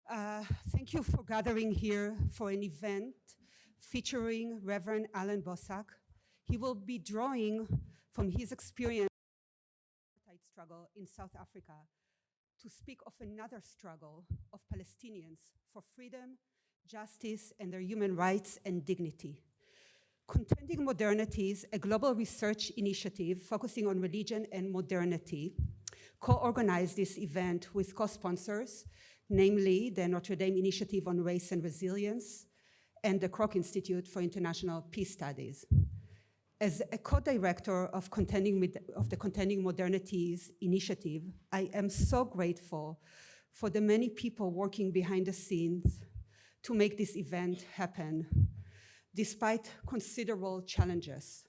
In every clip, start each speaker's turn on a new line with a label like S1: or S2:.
S1: Thank you for gathering here for an event featuring Reverend Allan Boesak. He will be drawing from his experience in the apartheid struggle in South Africa to speak of another struggle of Palestinians for freedom, justice, and their human rights and dignity. Contending Modernities, a global research initiative focusing on religion and modernity, co-organized this event with co-sponsors, namely the Notre Dame Initiative on Race and Resilience and the Kroc Institute for International Peace Studies. As a co-director of the Contending Modernities initiative, I am so grateful for the many people working behind the scenes to make this event happen, despite considerable challenges.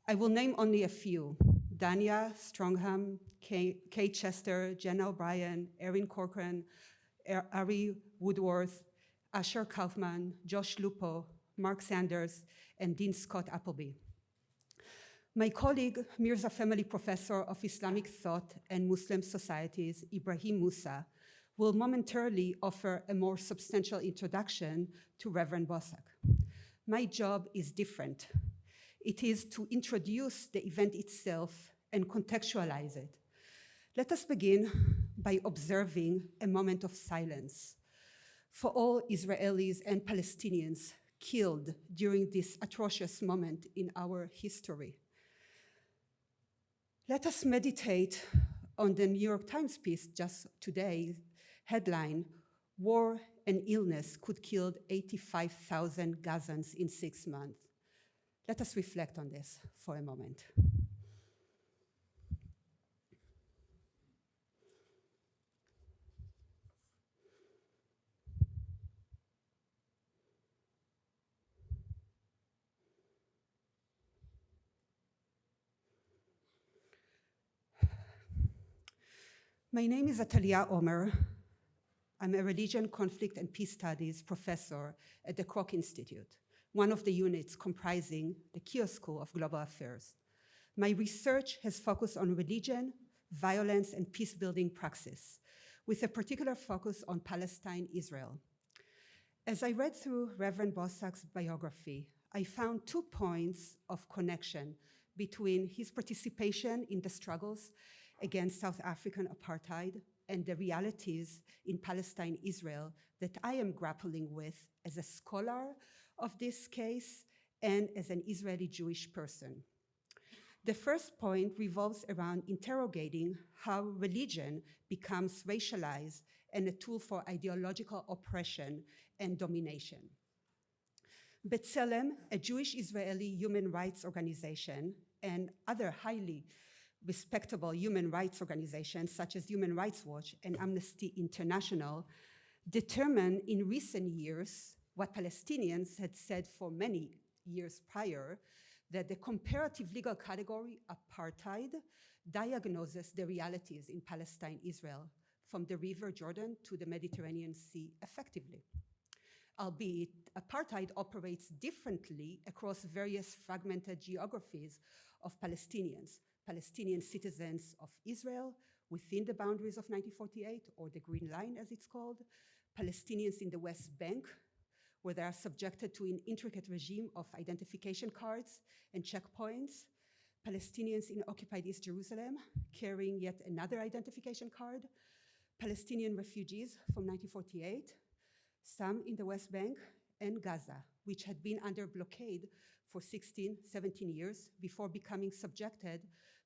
S1: I will name only a few: Dania Strongham, Kate Chester, Jenna O'Brien, Erin Corcoran, Ari Woodworth, Asher Kaufman, Josh Lupo, Mark Sanders, and Dean Scott Appleby. My colleague, Mirza Family Professor of Islamic Thought and Muslim Societies, Ebrahim Moosa, will momentarily offer a more substantial introduction to Reverend Boesak. My job is different. It is to introduce the event itself and contextualize it. Let us begin by observing a moment of silence for all Israelis and Palestinians killed during this atrocious moment in our history. Let us meditate on the New York Times piece just today, headline, "War and illness could kill 85,000 Gazans in 6 months." Let us reflect on this for a moment. My name is Atalia Omer. I'm a religion, conflict, and peace studies professor at the Kroc Institute, one of the units comprising the Keough School of Global Affairs. My research has focused on religion, violence, and peace-building praxis, with a particular focus on Palestine, Israel. As I read through Reverend Boesak's biography, I found 2 points of connection between his participation in the struggles against South African apartheid and the realities in Palestine, Israel, that I am grappling with as a scholar of this case and as an Israeli Jewish person. The first point revolves around interrogating how religion becomes racialized and a tool for ideological oppression and domination. B'Tselem, a Jewish Israeli human rights organization, and other highly respectable human rights organizations such as Human Rights Watch and Amnesty International determined in recent years what Palestinians had said for many years prior, that the comparative legal category apartheid diagnoses the realities in Palestine, Israel, from the River Jordan to the Mediterranean Sea effectively. Albeit apartheid operates differently across various fragmented geographies of Palestinians, Palestinian citizens of Israel within the boundaries of 1948, or the Green Line as it's called, Palestinians in the West Bank, where they are subjected to an intricate regime of identification cards and checkpoints, Palestinians in occupied East Jerusalem carrying yet another identification card, Palestinian refugees from 1948, some in the West Bank, and Gaza, which had been under blockade for 16, 17 years before becoming subjected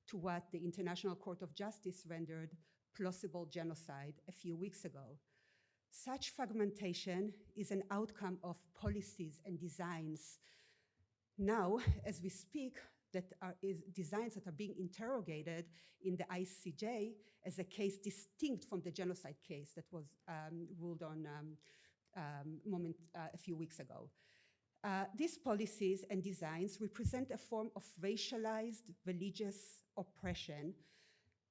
S1: to what the International Court of Justice rendered plausible genocide a few weeks ago. Such fragmentation is an outcome of policies and designs now, as we speak, designs that are being interrogated in the ICJ as a case distinct from the genocide case that was ruled on a few weeks ago. These policies and designs represent a form of racialized religious oppression,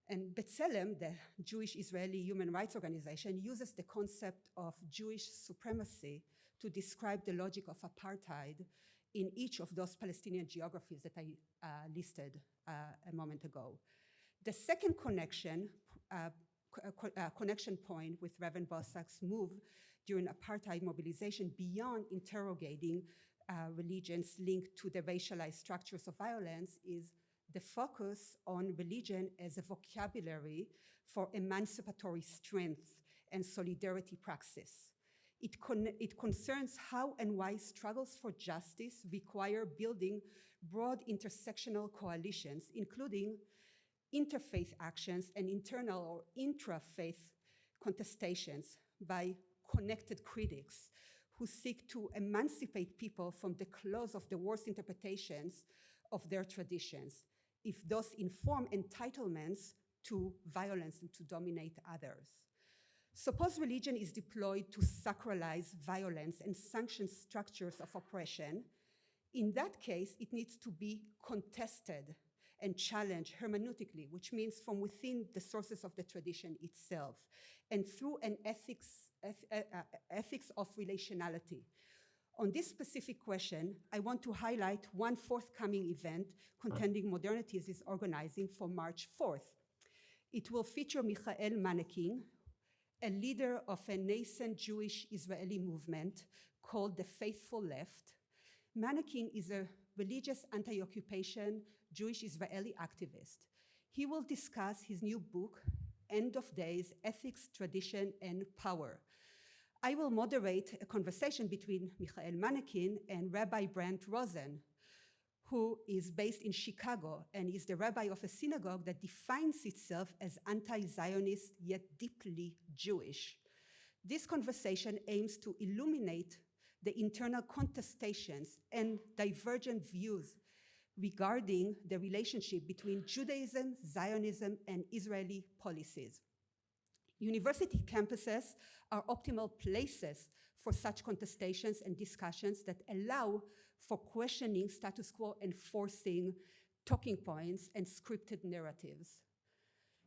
S1: and B'Tselem, the Jewish Israeli human rights organization, uses the concept of Jewish supremacy to describe the logic of apartheid in each of those Palestinian geographies that I listed a moment ago. The second connection connection point with Reverend Boesak's move during apartheid mobilization beyond interrogating religions linked to the racialized structures of violence is the focus on religion as a vocabulary for emancipatory strength and solidarity praxis. It concerns how and why struggles for justice require building broad intersectional coalitions, including interfaith actions and internal or intra-faith contestations by connected critics who seek to emancipate people from the claws of the worst interpretations of their traditions, if those inform entitlements to violence and to dominate others. Suppose religion is deployed to sacralize violence and sanction structures of oppression. In that case, it needs to be contested and challenged hermeneutically, which means from within the sources of the tradition itself, and through an ethics of relationality. On this specific question, I want to highlight one forthcoming event Contending Modernities is organizing for March 4th. It will feature Michael Manekin, a leader of a nascent Jewish Israeli movement called the Faithful Left. Manekin is a religious anti-occupation Jewish Israeli activist. He will discuss his new book, End of Days, Ethics, Tradition, and Power. I will moderate a conversation between Michael Manekin and Rabbi Brent Rosen, who is based in Chicago and is the rabbi of a synagogue that defines itself as anti-Zionist yet deeply Jewish. This conversation aims to illuminate the internal contestations and divergent views regarding the relationship between Judaism, Zionism, and Israeli policies. University campuses are optimal places for such contestations and discussions that allow for questioning status quo, enforcing talking points and scripted narratives.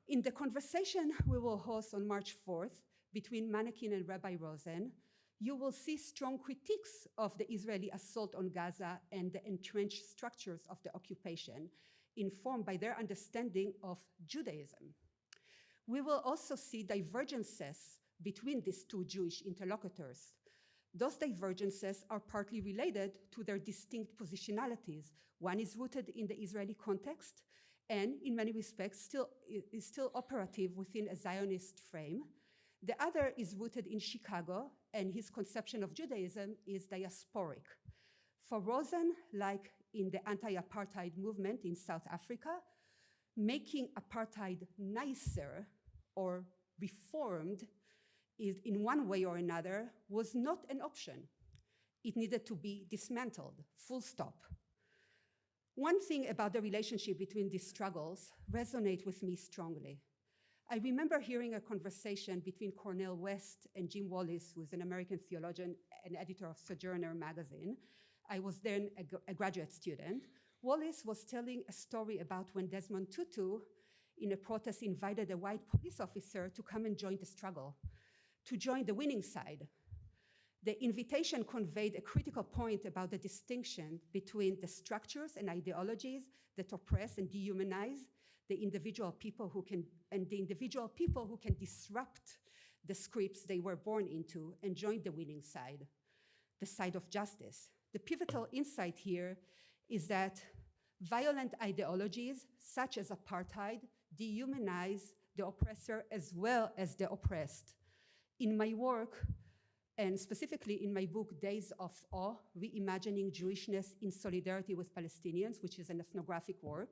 S1: In the conversation we will host on March 4th between Manekin and Rabbi Rosen, you will see strong critiques of the Israeli assault on Gaza and the entrenched structures of the occupation, informed by their understanding of Judaism. We will also see divergences between these two Jewish interlocutors. Those divergences are partly related to their distinct positionalities. One is rooted in the Israeli context and in many respects is still operative within a Zionist frame. The other is rooted in Chicago, and his conception of Judaism is diasporic. For Rosen, like in the anti-apartheid movement in South Africa, making apartheid nicer or reformed in one way or another was not an option. It needed to be dismantled, full stop. One thing about the relationship between these struggles resonates with me strongly. I remember hearing a conversation between Cornel West and Jim Wallis, who is an American theologian and editor of Sojourner magazine. I was then a graduate student. Wallis was telling a story about when Desmond Tutu, in a protest, invited a white police officer to come and join the struggle, to join the winning side. The invitation conveyed a critical point about the distinction between the structures and ideologies that oppress and dehumanize the individual people who can disrupt the scripts they were born into and join the winning side, the side of justice. The pivotal insight here is that violent ideologies such as apartheid dehumanize the oppressor as well as the oppressed. In my work, and specifically in my book, Days of Awe, Reimagining Jewishness in Solidarity with Palestinians, which is an ethnographic work,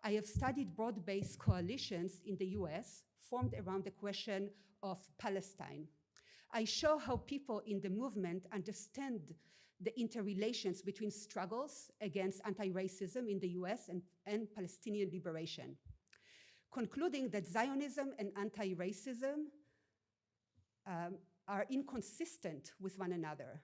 S1: I have studied broad-based coalitions in the US formed around the question of Palestine. I show how people in the movement understand the interrelations between struggles against anti-racism in the US and Palestinian liberation, concluding that Zionism and anti-racism are inconsistent with one another.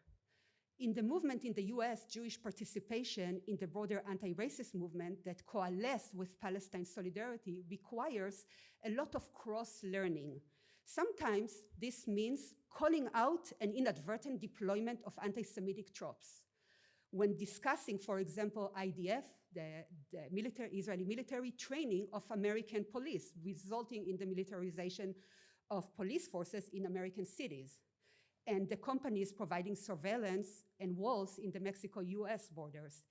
S1: In the movement in the US, Jewish participation in the broader anti-racist movement that coalesced with Palestine solidarity requires a lot of cross-learning. Sometimes this means calling out an inadvertent deployment of anti-Semitic tropes. When discussing, for example, IDF, the Israeli military training of American police, resulting in the militarization of police forces in American cities, and the companies providing surveillance and walls in the Mexico-US borders.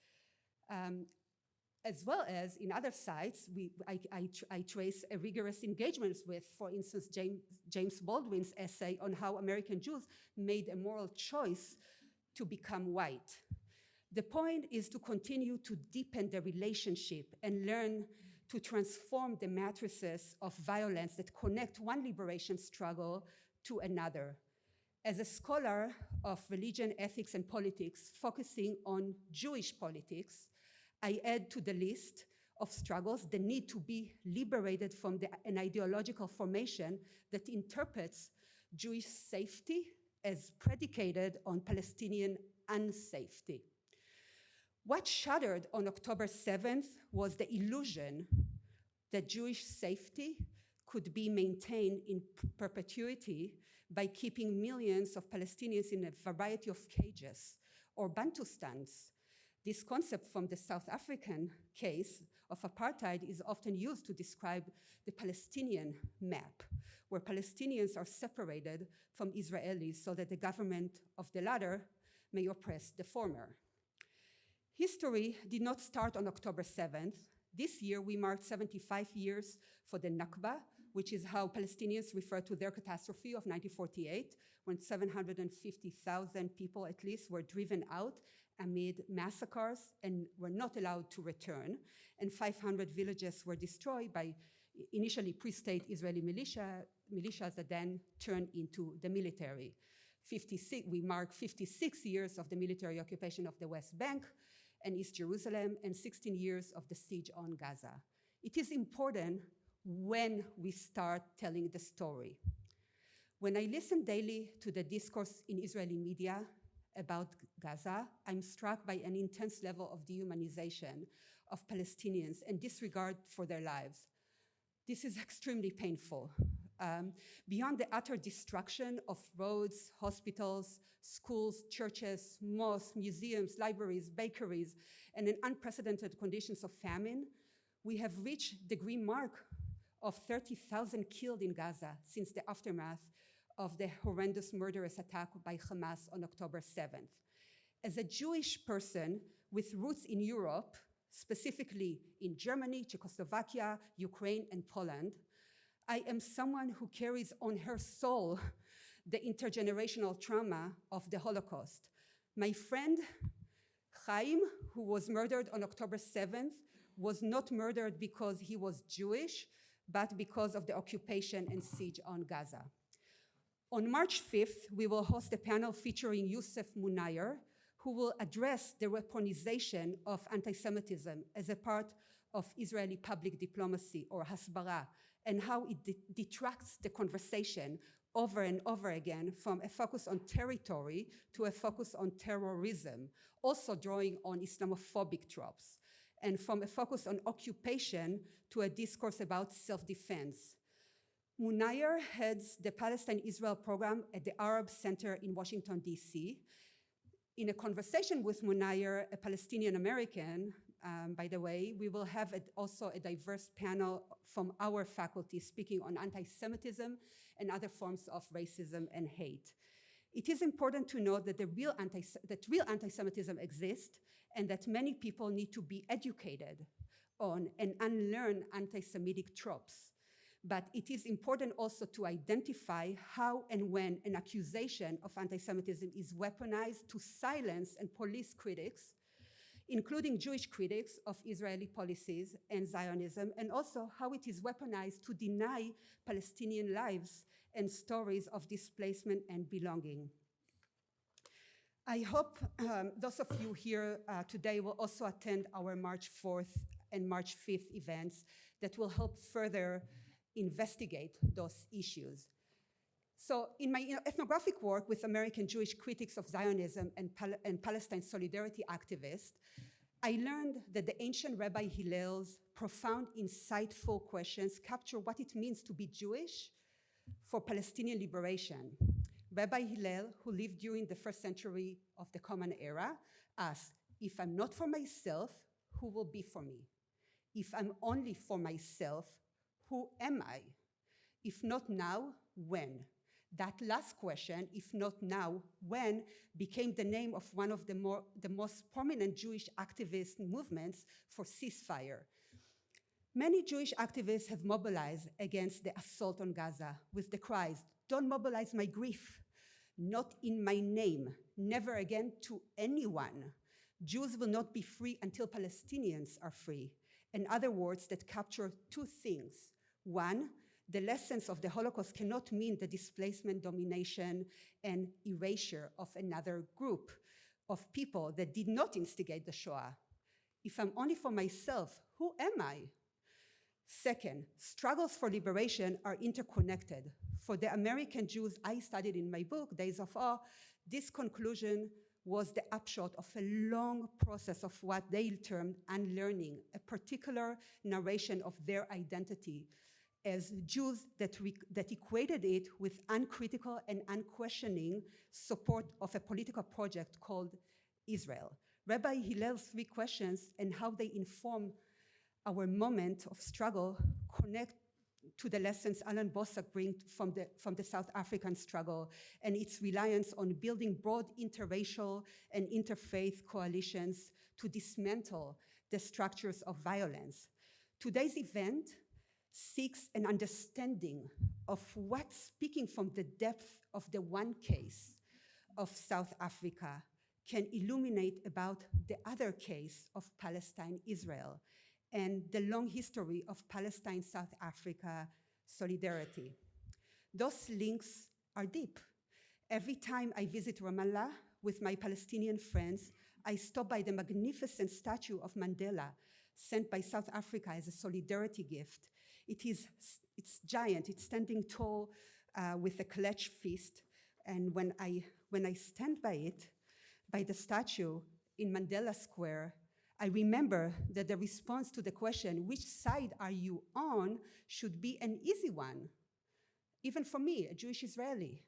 S1: As well as in other sites, I trace a rigorous engagements with, for instance, James Baldwin's essay on how American Jews made a moral choice to become white. The point is to continue to deepen the relationship and learn to transform the matrices of violence that connect one liberation struggle to another. As a scholar of religion, ethics, and politics, focusing on Jewish politics, I add to the list of struggles the need to be liberated from an ideological formation that interprets Jewish safety as predicated on Palestinian unsafety. What shattered on October 7th was the illusion that Jewish safety could be maintained in perpetuity by keeping millions of Palestinians in a variety of cages or Bantustans. This concept from the South African case of apartheid is often used to describe the Palestinian map, where Palestinians are separated from Israelis so that the government of the latter may oppress the former. History did not start on October 7th. This year, we marked 75 years for the Nakba, which is how Palestinians refer to their catastrophe of 1948, when 750,000 people at least were driven out amid massacres and were not allowed to return, and 500 villages were destroyed by initially pre-state Israeli militias that then turned into the military. We mark 56 years of the military occupation of the West Bank and East Jerusalem, and 16 years of the siege on Gaza. It is important when we start telling the story. When I listen daily to the discourse in Israeli media about Gaza, I'm struck by an intense level of dehumanization of Palestinians and disregard for their lives. This is extremely painful. Beyond the utter destruction of roads, hospitals, schools, churches, mosques, museums, libraries, bakeries, and in unprecedented conditions of famine, we have reached the grim mark of 30,000 killed in Gaza since the aftermath of the horrendous murderous attack by Hamas on October 7th. As a Jewish person with roots in Europe, specifically in Germany, Czechoslovakia, Ukraine, and Poland, I am someone who carries on her soul the intergenerational trauma of the Holocaust. My friend Chaim, who was murdered on October 7th, was not murdered because he was Jewish, but because of the occupation and siege on Gaza. On March 5th, we will host a panel featuring Youssef Munayyer, who will address the weaponization of anti-Semitism as a part of Israeli public diplomacy, or hasbara, and how it detracts the conversation over and over again from a focus on territory to a focus on terrorism, also drawing on Islamophobic tropes, and from a focus on occupation to a discourse about self-defense. Munayyer heads the Palestine-Israel program at the Arab Center in Washington, D.C. In a conversation with Munayyer, a Palestinian American, by the way, we will have also a diverse panel from our faculty speaking on anti-Semitism and other forms of racism and hate. It is important to note that real anti-Semitism exists and that many people need to be educated on and unlearn anti-Semitic tropes. But it is important also to identify how and when an accusation of anti-Semitism is weaponized to silence and police critics, including Jewish critics of Israeli policies and Zionism, and also how it is weaponized to deny Palestinian lives and stories of displacement and belonging. I hope those of you here today will also attend our March 4th and March 5th events that will help further investigate those issues. So in my ethnographic work with American Jewish critics of Zionism and Palestine solidarity activists, I learned that the ancient Rabbi Hillel's profound, insightful questions capture what it means to be Jewish for Palestinian liberation. Rabbi Hillel, who lived during the first century of the Common Era, asked, if I'm not for myself, who will be for me? If I'm only for myself, who am I? If not now, when? That last question, if not now, when, became the name of one of the most prominent Jewish activist movements for ceasefire. Many Jewish activists have mobilized against the assault on Gaza with the cries, "Don't mobilize my grief, not in my name, never again to anyone. Jews will not be free until Palestinians are free." In other words, that capture two things. One, the lessons of the Holocaust cannot mean the displacement, domination, and erasure of another group of people that did not instigate the Shoah. If I'm only for myself, who am I? Second, struggles for liberation are interconnected. For the American Jews I studied in my book, Days of Awe, this conclusion was the upshot of a long process of what they termed unlearning, a particular narration of their identity as Jews that equated it with uncritical and unquestioning support of a political project called Israel. Rabbi Hillel's three questions and how they inform our moment of struggle connect to the lessons Allan Boesak brings from the South African struggle and its reliance on building broad interracial and interfaith coalitions to dismantle the structures of violence. Today's event seeks an understanding of what, speaking from the depth of the one case of South Africa, can illuminate about the other case of Palestine-Israel and the long history of Palestine-South Africa solidarity. Those links are deep. Every time I visit Ramallah with my Palestinian friends, I stop by the magnificent statue of Mandela sent by South Africa as a solidarity gift. It's giant, it's standing tall with a clenched fist. And when I stand by it, by the statue in Mandela Square, I remember that the response to the question, which side are you on, should be an easy one, even for me, a Jewish Israeli,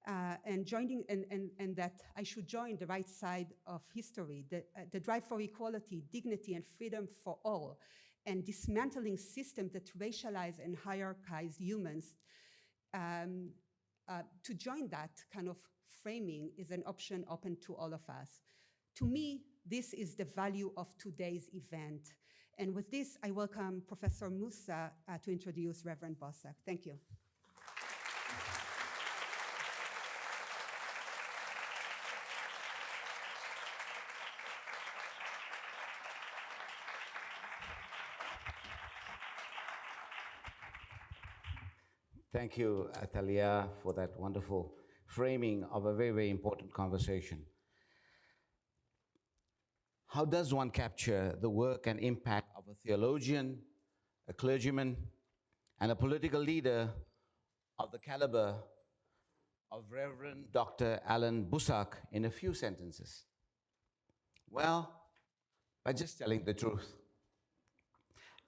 S1: and that I should join the right side of history, the drive for equality, dignity, and freedom for all, and dismantling systems that racialize and hierarchize humans. To join that kind of framing is an option open to all of us. To me, this is the value of today's event. And with this, I welcome Professor Moosa to introduce Reverend Boesak. Thank you.
S2: Thank you, Atalia, for that wonderful framing of a very, very important conversation. How does one capture the work and impact of a theologian, a clergyman, and a political leader of the caliber of Reverend Dr. Allan Boesak in a few sentences? Well, by just telling the truth.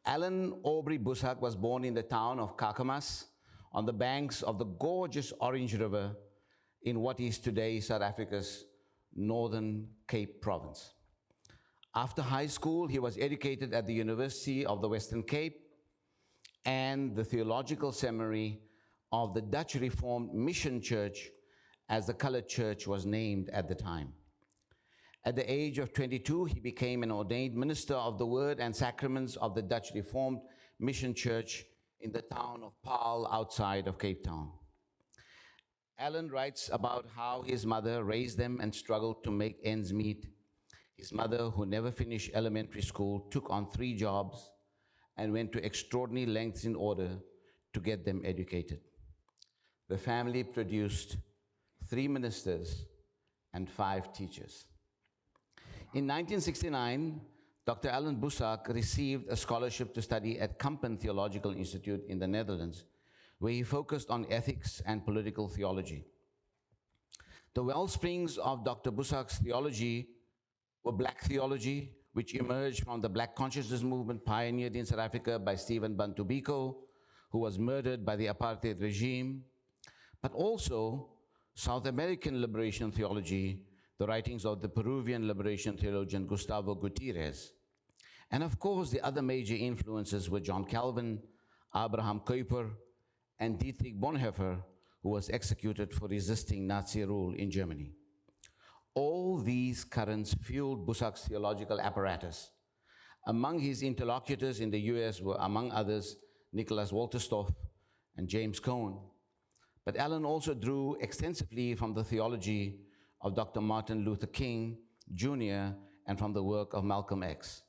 S2: Allan Aubrey Boesak was born in the town of Kakamas on the banks of the gorgeous Orange River in what is today South Africa's Northern Cape province. After high school, he was educated at the University of the Western Cape and the Theological Seminary of the Dutch Reformed Mission Church, as the colored church was named at the time. At the age of 22, he became an ordained minister of the Word and Sacraments of the Dutch Reformed Mission Church in the town of Paarl outside of Cape Town. Allan writes about how his mother raised them and struggled to make ends meet. His mother, who never finished elementary school, took on 3 jobs and went to extraordinary lengths in order to get them educated. The family produced 3 ministers and 5 teachers. In 1969, Dr. Allan Boesak received a scholarship to study at Kampen Theological Institute in the Netherlands, where he focused on ethics and political theology. The wellsprings of Dr. Boesak's theology were Black theology, which emerged from the Black consciousness movement pioneered in South Africa by Stephen Bantu Biko, who was murdered by the apartheid regime, but also South American liberation theology, the writings of the Peruvian liberation theologian Gustavo Gutierrez. And of course, the other major influences were John Calvin, Abraham Kuyper, and Dietrich Bonhoeffer, who was executed for resisting Nazi rule in Germany. All these currents fueled Boesak's theological apparatus. Among his interlocutors in the US were, among others, Nicholas Wolterstorff and James Cone. But Allan also drew extensively from the theology of Dr. Martin Luther King Jr. and from the work of Malcolm X.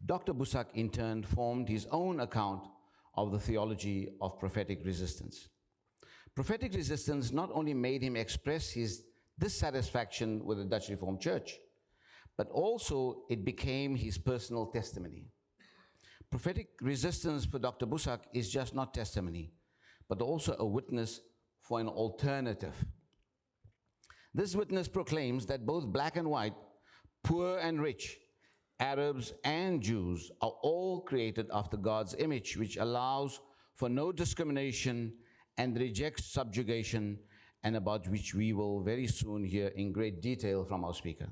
S2: Dr. Boesak, in turn, formed his own account of the theology of prophetic resistance. Prophetic resistance not only made him express his dissatisfaction with the Dutch Reformed Church, but also it became his personal testimony. Prophetic resistance for Dr. Boesak is just not testimony, but also a witness for an alternative. This witness proclaims that both black and white, poor and rich, Arabs and Jews are all created after God's image, which allows for no discrimination and rejects subjugation, and about which we will very soon hear in great detail from our speaker.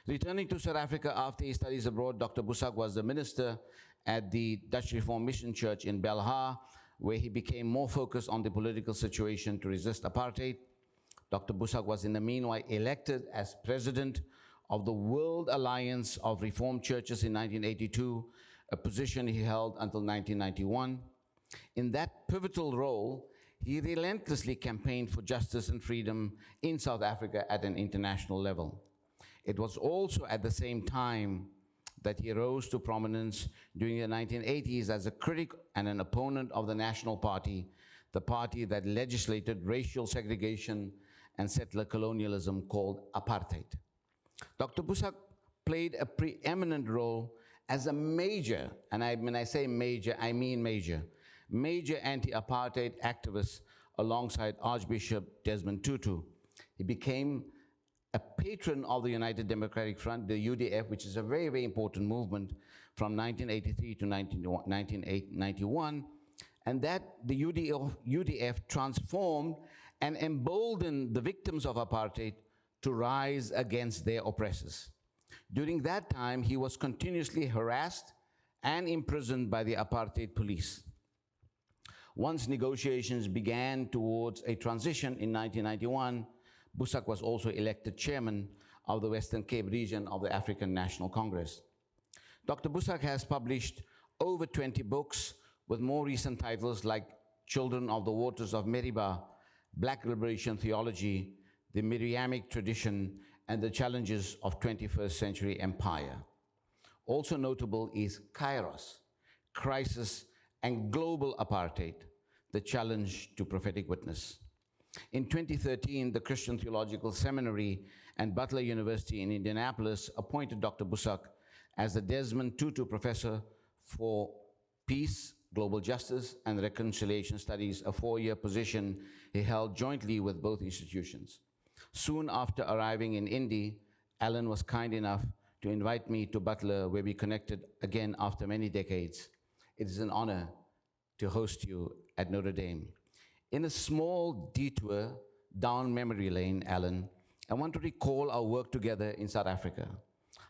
S2: Returning to South Africa after his studies abroad, Dr. Boesak was the minister at the Dutch Reformed Mission Church in Belhar, where he became more focused on the political situation to resist apartheid. Dr. Boesak was in the meanwhile elected as president of the World Alliance of Reformed Churches in 1982, a position he held until 1991. In that pivotal role, he relentlessly campaigned for justice and freedom in South Africa at an international level. It was also at the same time that he rose to prominence during the 1980s as a critic and an opponent of the National Party, the party that legislated racial segregation and settler colonialism called apartheid. Dr. Boesak played a preeminent role as a major, and when I say major, I mean major anti-apartheid activist alongside Archbishop Desmond Tutu. He became a patron of the United Democratic Front, the UDF, which is a very, very important movement from 1983 to 1991, and that the UDF transformed and emboldened the victims of apartheid to rise against their oppressors. During that time, he was continuously harassed and imprisoned by the apartheid police. Once negotiations began towards a transition in 1991, Boesak was also elected chairman of the Western Cape region of the African National Congress. Dr. Boesak has published over 20 books with more recent titles like Children of the Waters of Meribah, Black Liberation Theology, the Miriamic Tradition, and the Challenges of 21st Century Empire. Also notable is Kairos, Crisis and Global Apartheid, the Challenge to Prophetic Witness. In 2013, the Christian Theological Seminary and Butler University in Indianapolis appointed Dr. Boesak as the Desmond Tutu Professor for Peace, Global Justice, and Reconciliation Studies, a 4-year position he held jointly with both institutions. Soon after arriving in Indy, Allan was kind enough to invite me to Butler, where we connected again after many decades. It is an honor to host you at Notre Dame. In a small detour down memory lane, Allan, I want to recall our work together in South Africa,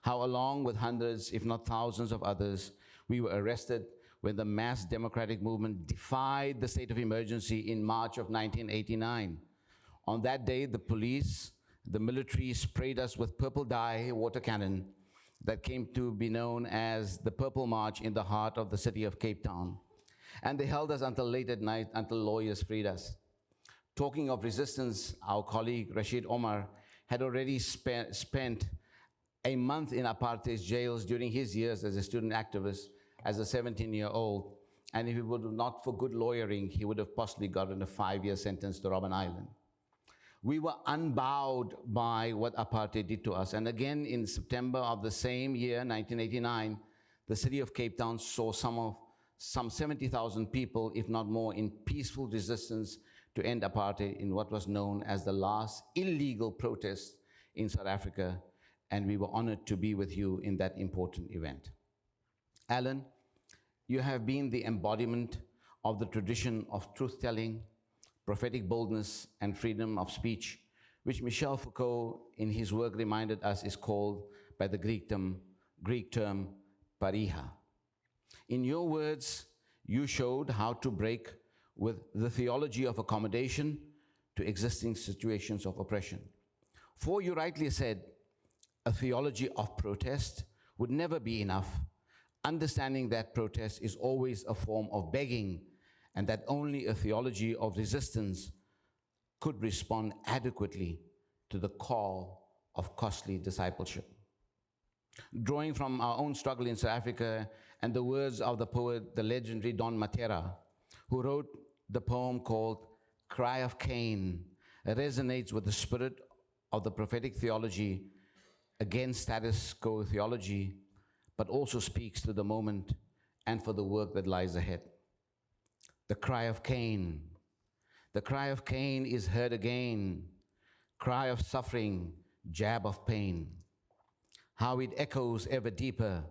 S2: how along with hundreds, if not thousands of others, we were arrested when the mass democratic movement defied the state of emergency in March of 1989. On that day, the police, the military sprayed us with purple dye water cannon that came to be known as the Purple March in the heart of the city of Cape Town. And they held us until late at night, until lawyers freed us. Talking of resistance, our colleague Rashied Omar had already spent a month in apartheid jails during his years as a student activist, as a 17-year-old. And if it were not for good lawyering, he would have possibly gotten a 5-year sentence to Robben Island. We were unbowed by what apartheid did to us. And again, in September of the same year, 1989, the city of Cape Town saw some 70,000 people, if not more, in peaceful resistance to end apartheid in what was known as the last illegal protest in South Africa, and we were honored to be with you in that important event. Allan, you have been the embodiment of the tradition of truth-telling, prophetic boldness, and freedom of speech, which Michel Foucault, in his work, reminded us is called by the Greek term pariha. In your words, you showed how to break with the theology of accommodation to existing situations of oppression. For you rightly said, a theology of protest would never be enough, understanding that protest is always a form of begging and that only a theology of resistance could respond adequately to the call of costly discipleship. Drawing from our own struggle in South Africa and the words of the poet, the legendary Don Matera, who wrote the poem called Cry of Cain, resonates with the spirit of the prophetic theology against status quo theology, but also speaks to the moment and for the work that lies ahead. The cry of Cain. The cry of Cain is heard again. Cry of suffering, jab of pain. How it echoes ever deeper.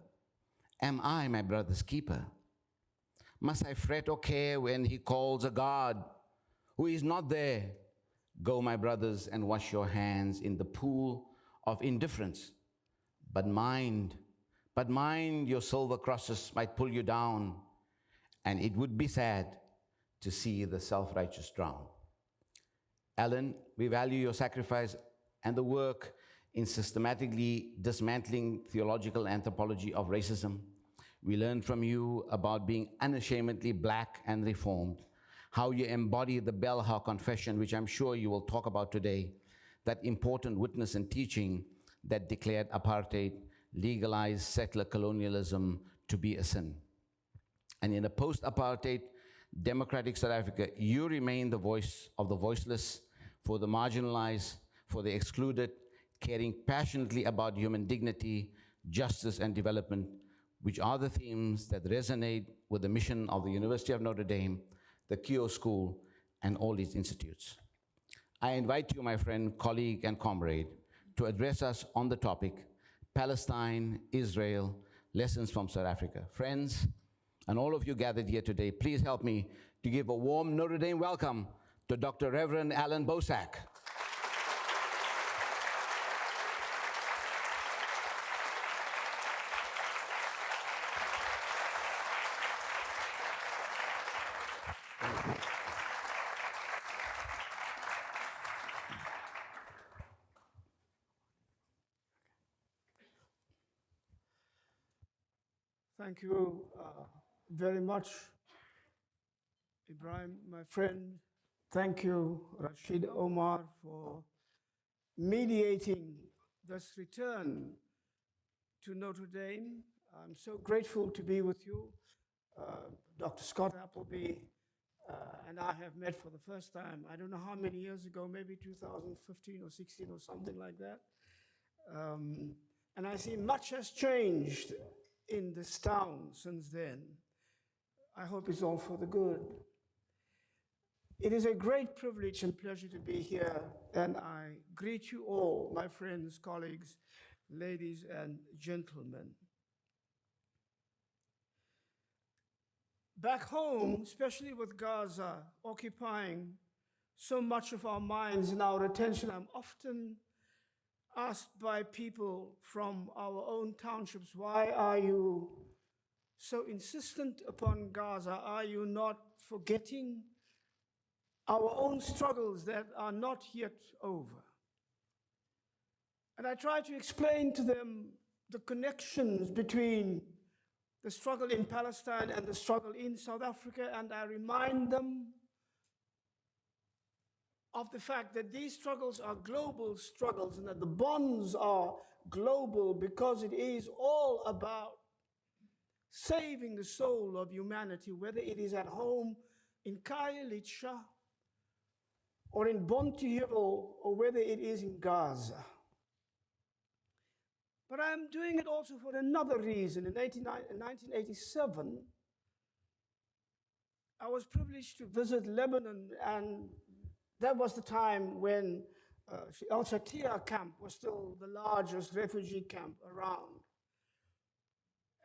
S2: Am I my brother's keeper? Must I fret or care when he calls a God who is not there? Go, my brothers, and wash your hands in the pool of indifference. But mind, your silver crosses might pull you down, and it would be sad to see the self-righteous drown. Allan, we value your sacrifice and the work in systematically dismantling theological anthropology of racism. We learned from you about being unashamedly Black and reformed, how you embody the Bell Confession, which I'm sure you will talk about today, that important witness and teaching that declared apartheid, legalized settler colonialism to be a sin. And in a post-apartheid democratic South Africa, you remain the voice of the voiceless, for the marginalized, for the excluded, caring passionately about human dignity, justice, and development, which are the themes that resonate with the mission of the University of Notre Dame, the Keough School, and all its institutes. I invite you, my friend, colleague, and comrade, to address us on the topic, Palestine, Israel, Lessons from South Africa. Friends, and all of you gathered here today, please help me to give a warm Notre Dame welcome to Dr. Reverend Allan Boesak.
S3: Thank you very much, Ebrahim, my friend. Thank you, Rashied Omar, for mediating this return to Notre Dame. I'm so grateful to be with you. Dr. Scott Appleby and I have met for the first time, I don't know how many years ago, maybe 2015 or 16 or something like that. And I see much has changed in this town since then. I hope it's all for the good. It is a great privilege and pleasure to be here, and I greet you all, my friends, colleagues, ladies and gentlemen. Back home, especially with Gaza occupying so much of our minds and our attention, I'm often asked by people from our own townships, why are you so insistent upon Gaza? Are you not forgetting our own struggles that are not yet over? And I try to explain to them the connections between the struggle in Palestine and the struggle in South Africa, and I remind them of the fact that these struggles are global struggles and that the bonds are global because it is all about saving the soul of humanity, whether it is at home in Khayelitsha or in Bonteheuwel or whether it is in Gaza. But I'm doing it also for another reason. In 1987, I was privileged to visit Lebanon, and that was the time when Al Shatia camp was still the largest refugee camp around.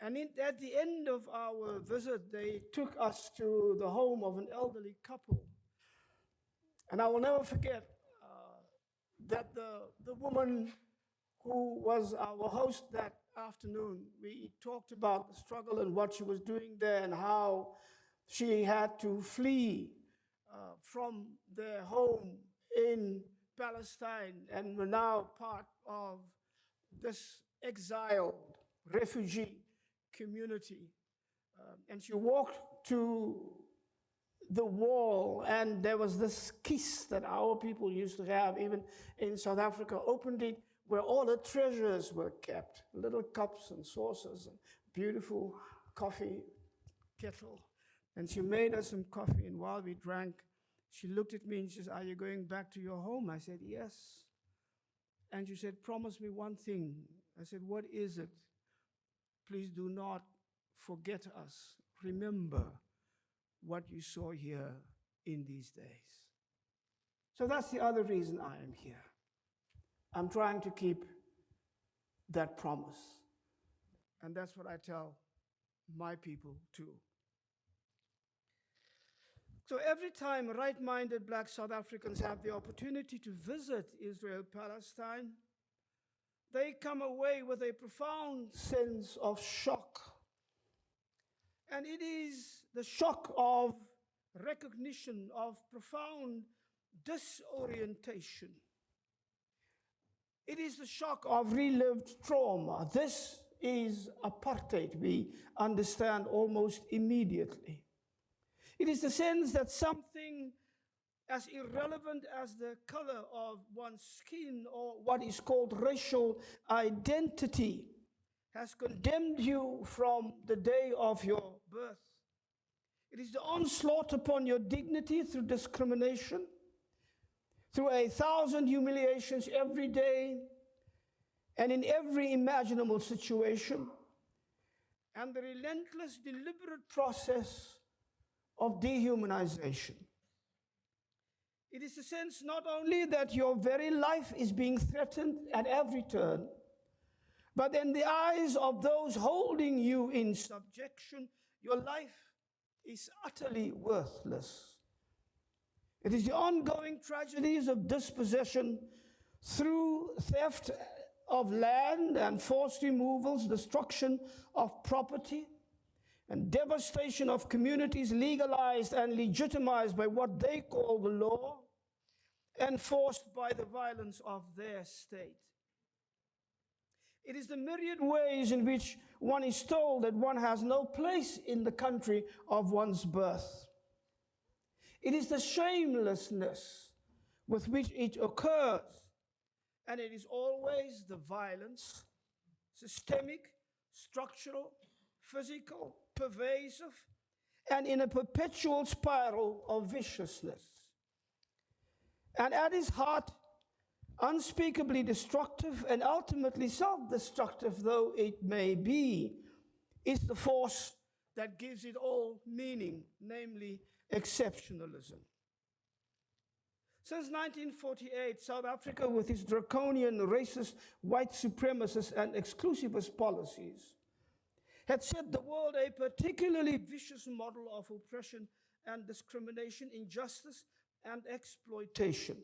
S3: And at the end of our visit, they took us to the home of an elderly couple. And I will never forget that the woman who was our host that afternoon, we talked about the struggle and what she was doing there and how she had to flee from their home in Palestine and were now part of this exiled refugee community. And she walked to the wall, and there was this kiss that our people used to have, even in South Africa, opened it, where all the treasures were kept, little cups and saucers and beautiful coffee kettle. And she made us some coffee, and while we drank, she looked at me and she said, "Are you going back to your home?" I said, "Yes." And she said, "Promise me one thing." I said, "What is it?" "Please do not forget us. Remember what you saw here in these days." So that's the other reason I am here. I'm trying to keep that promise. And that's what I tell my people too. So every time right-minded Black South Africans have the opportunity to visit Israel, Palestine, they come away with a profound sense of shock. And it is the shock of recognition of profound disorientation. It is the shock of relived trauma. This is apartheid, we understand almost immediately. It is the sense that something as irrelevant as the color of one's skin or what is called racial identity has condemned you from the day of your birth. It is the onslaught upon your dignity through discrimination, through 1,000 humiliations every day and in every imaginable situation, and the relentless, deliberate process of dehumanization. It is the sense not only that your very life is being threatened at every turn, but in the eyes of those holding you in subjection, your life is utterly worthless. It is the ongoing tragedies of dispossession through theft of land and forced removals, destruction of property, and devastation of communities legalized and legitimized by what they call the law, enforced by the violence of their state. It is the myriad ways in which one is told that one has no place in the country of one's birth. It is the shamelessness with which it occurs, and it is always the violence, systemic, structural, physical, pervasive, and in a perpetual spiral of viciousness. And at its heart, unspeakably destructive and ultimately self-destructive though it may be, is the force that gives it all meaning, namely exceptionalism. Since 1948, South Africa, with its draconian, racist, white supremacist and exclusivist policies, had set the world a particularly vicious model of oppression and discrimination, injustice and exploitation.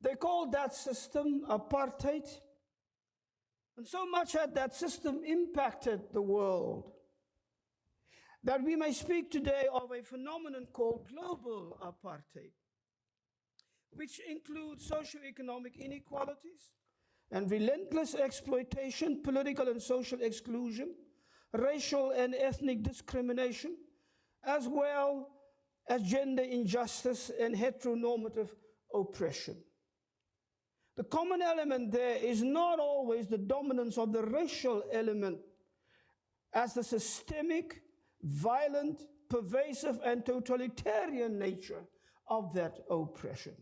S3: They called that system apartheid, and so much had that system impacted the world that we may speak today of a phenomenon called global apartheid, which includes socioeconomic inequalities and relentless exploitation, political and social exclusion, racial and ethnic discrimination, as well as gender injustice and heteronormative oppression. The common element there is not always the dominance of the racial element as the systemic, violent, pervasive, and totalitarian nature of that oppression.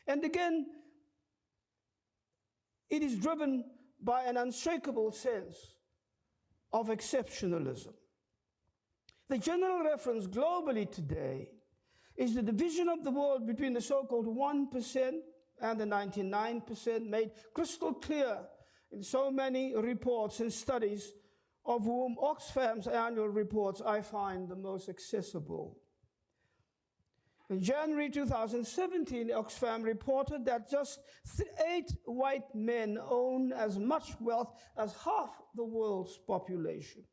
S3: And again, it is driven by an unshakable sense of exceptionalism. The general reference globally today is the division of the world between the so-called 1% and the 99%, made crystal clear in so many reports and studies, of whom Oxfam's annual reports I find the most accessible. In January 2017, Oxfam reported that just 8 white men own as much wealth as half the world's population.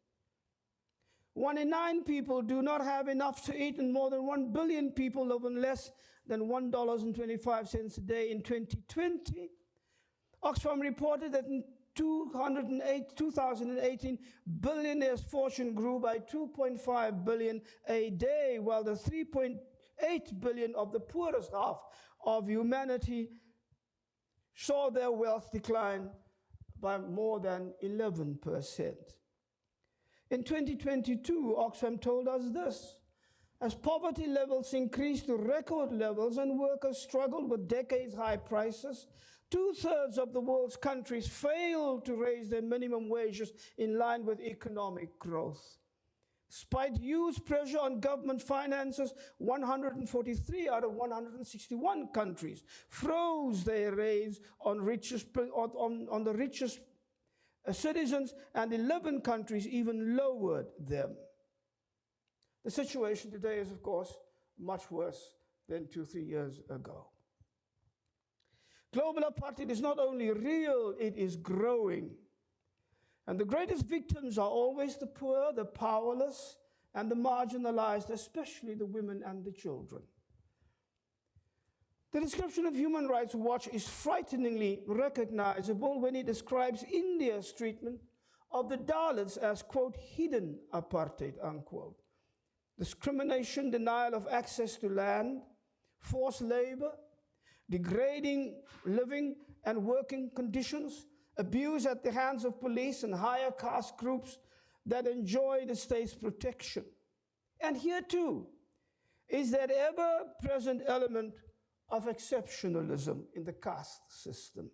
S3: 1 in 9 people do not have enough to eat, and more than 1 billion people live on less than $1.25 a day in 2020. Oxfam reported that in 2018, billionaires' fortune grew by 2.5 billion a day, while the 3.8 billion of the poorest half of humanity saw their wealth decline by more than 11%. In 2022, Oxfam told us this: as poverty levels increased to record levels and workers struggled with decades-high prices, 2/3 of the world's countries failed to raise their minimum wages in line with economic growth. Despite huge pressure on government finances, 143 out of 161 countries froze their raise on the richest citizens, and 11 countries even lowered them. The situation today is, of course, much worse than 2-3 years ago. Global apartheid is not only real, it is growing. And the greatest victims are always the poor, the powerless, and the marginalized, especially the women and the children. The description of Human Rights Watch is frighteningly recognizable when it describes India's treatment of the Dalits as, quote, hidden apartheid, unquote. Discrimination, denial of access to land, forced labor, degrading living and working conditions, abuse at the hands of police and higher caste groups that enjoy the state's protection. And here too is that ever-present element of exceptionalism in the caste system.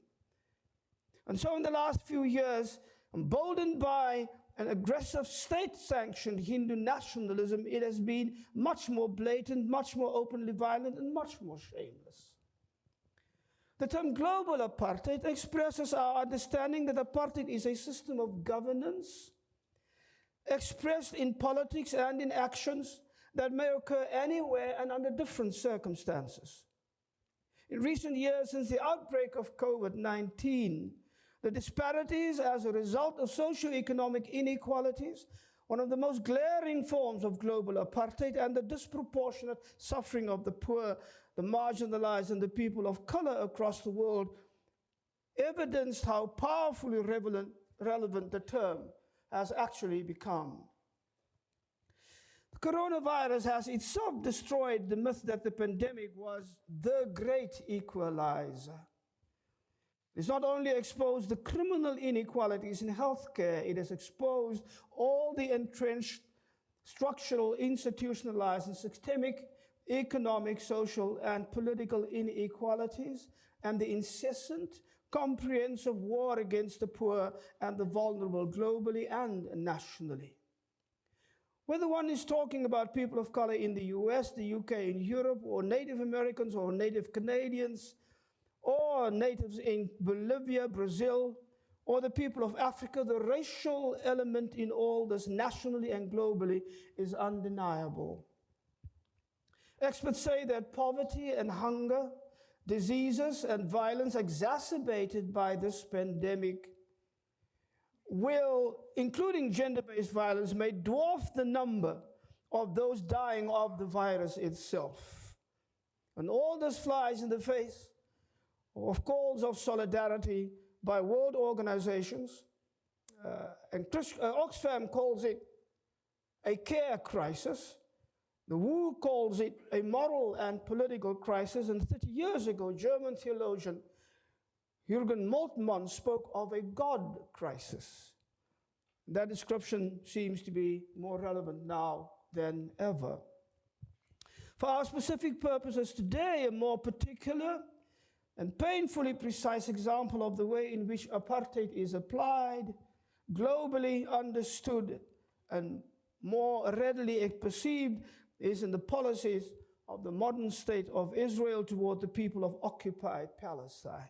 S3: And so in the last few years, emboldened by an aggressive state-sanctioned Hindu nationalism, it has been much more blatant, much more openly violent, and much more shameless. The term global apartheid expresses our understanding that apartheid is a system of governance expressed in politics and in actions that may occur anywhere and under different circumstances. In recent years, since the outbreak of COVID-19, the disparities as a result of socioeconomic inequalities, one of the most glaring forms of global apartheid, and the disproportionate suffering of the poor, the marginalized, and the people of color across the world, evidenced how powerfully relevant the term has actually become. The coronavirus has itself destroyed the myth that the pandemic was the great equalizer. It's not only exposed the criminal inequalities in healthcare, it has exposed all the entrenched, structural, institutionalized, and systemic economic, social, and political inequalities, and the incessant, comprehensive war against the poor and the vulnerable globally and nationally. Whether one is talking about people of color in the US, the UK, in Europe, or Native Americans or Native Canadians, or natives in Bolivia, Brazil, or the people of Africa, the racial element in all this nationally and globally is undeniable. Experts say that poverty and hunger, diseases and violence exacerbated by this pandemic will, including gender-based violence, may dwarf the number of those dying of the virus itself. And all this flies in the face of calls of solidarity by world organizations, and Oxfam calls it a care crisis. The WHO calls it a moral and political crisis, and 30 years ago, German theologian Jürgen Moltmann spoke of a God crisis. That description seems to be more relevant now than ever. For our specific purposes today, a more particular and painfully precise example of the way in which apartheid is applied, globally understood, and more readily perceived is in the policies of the modern state of Israel toward the people of occupied Palestine.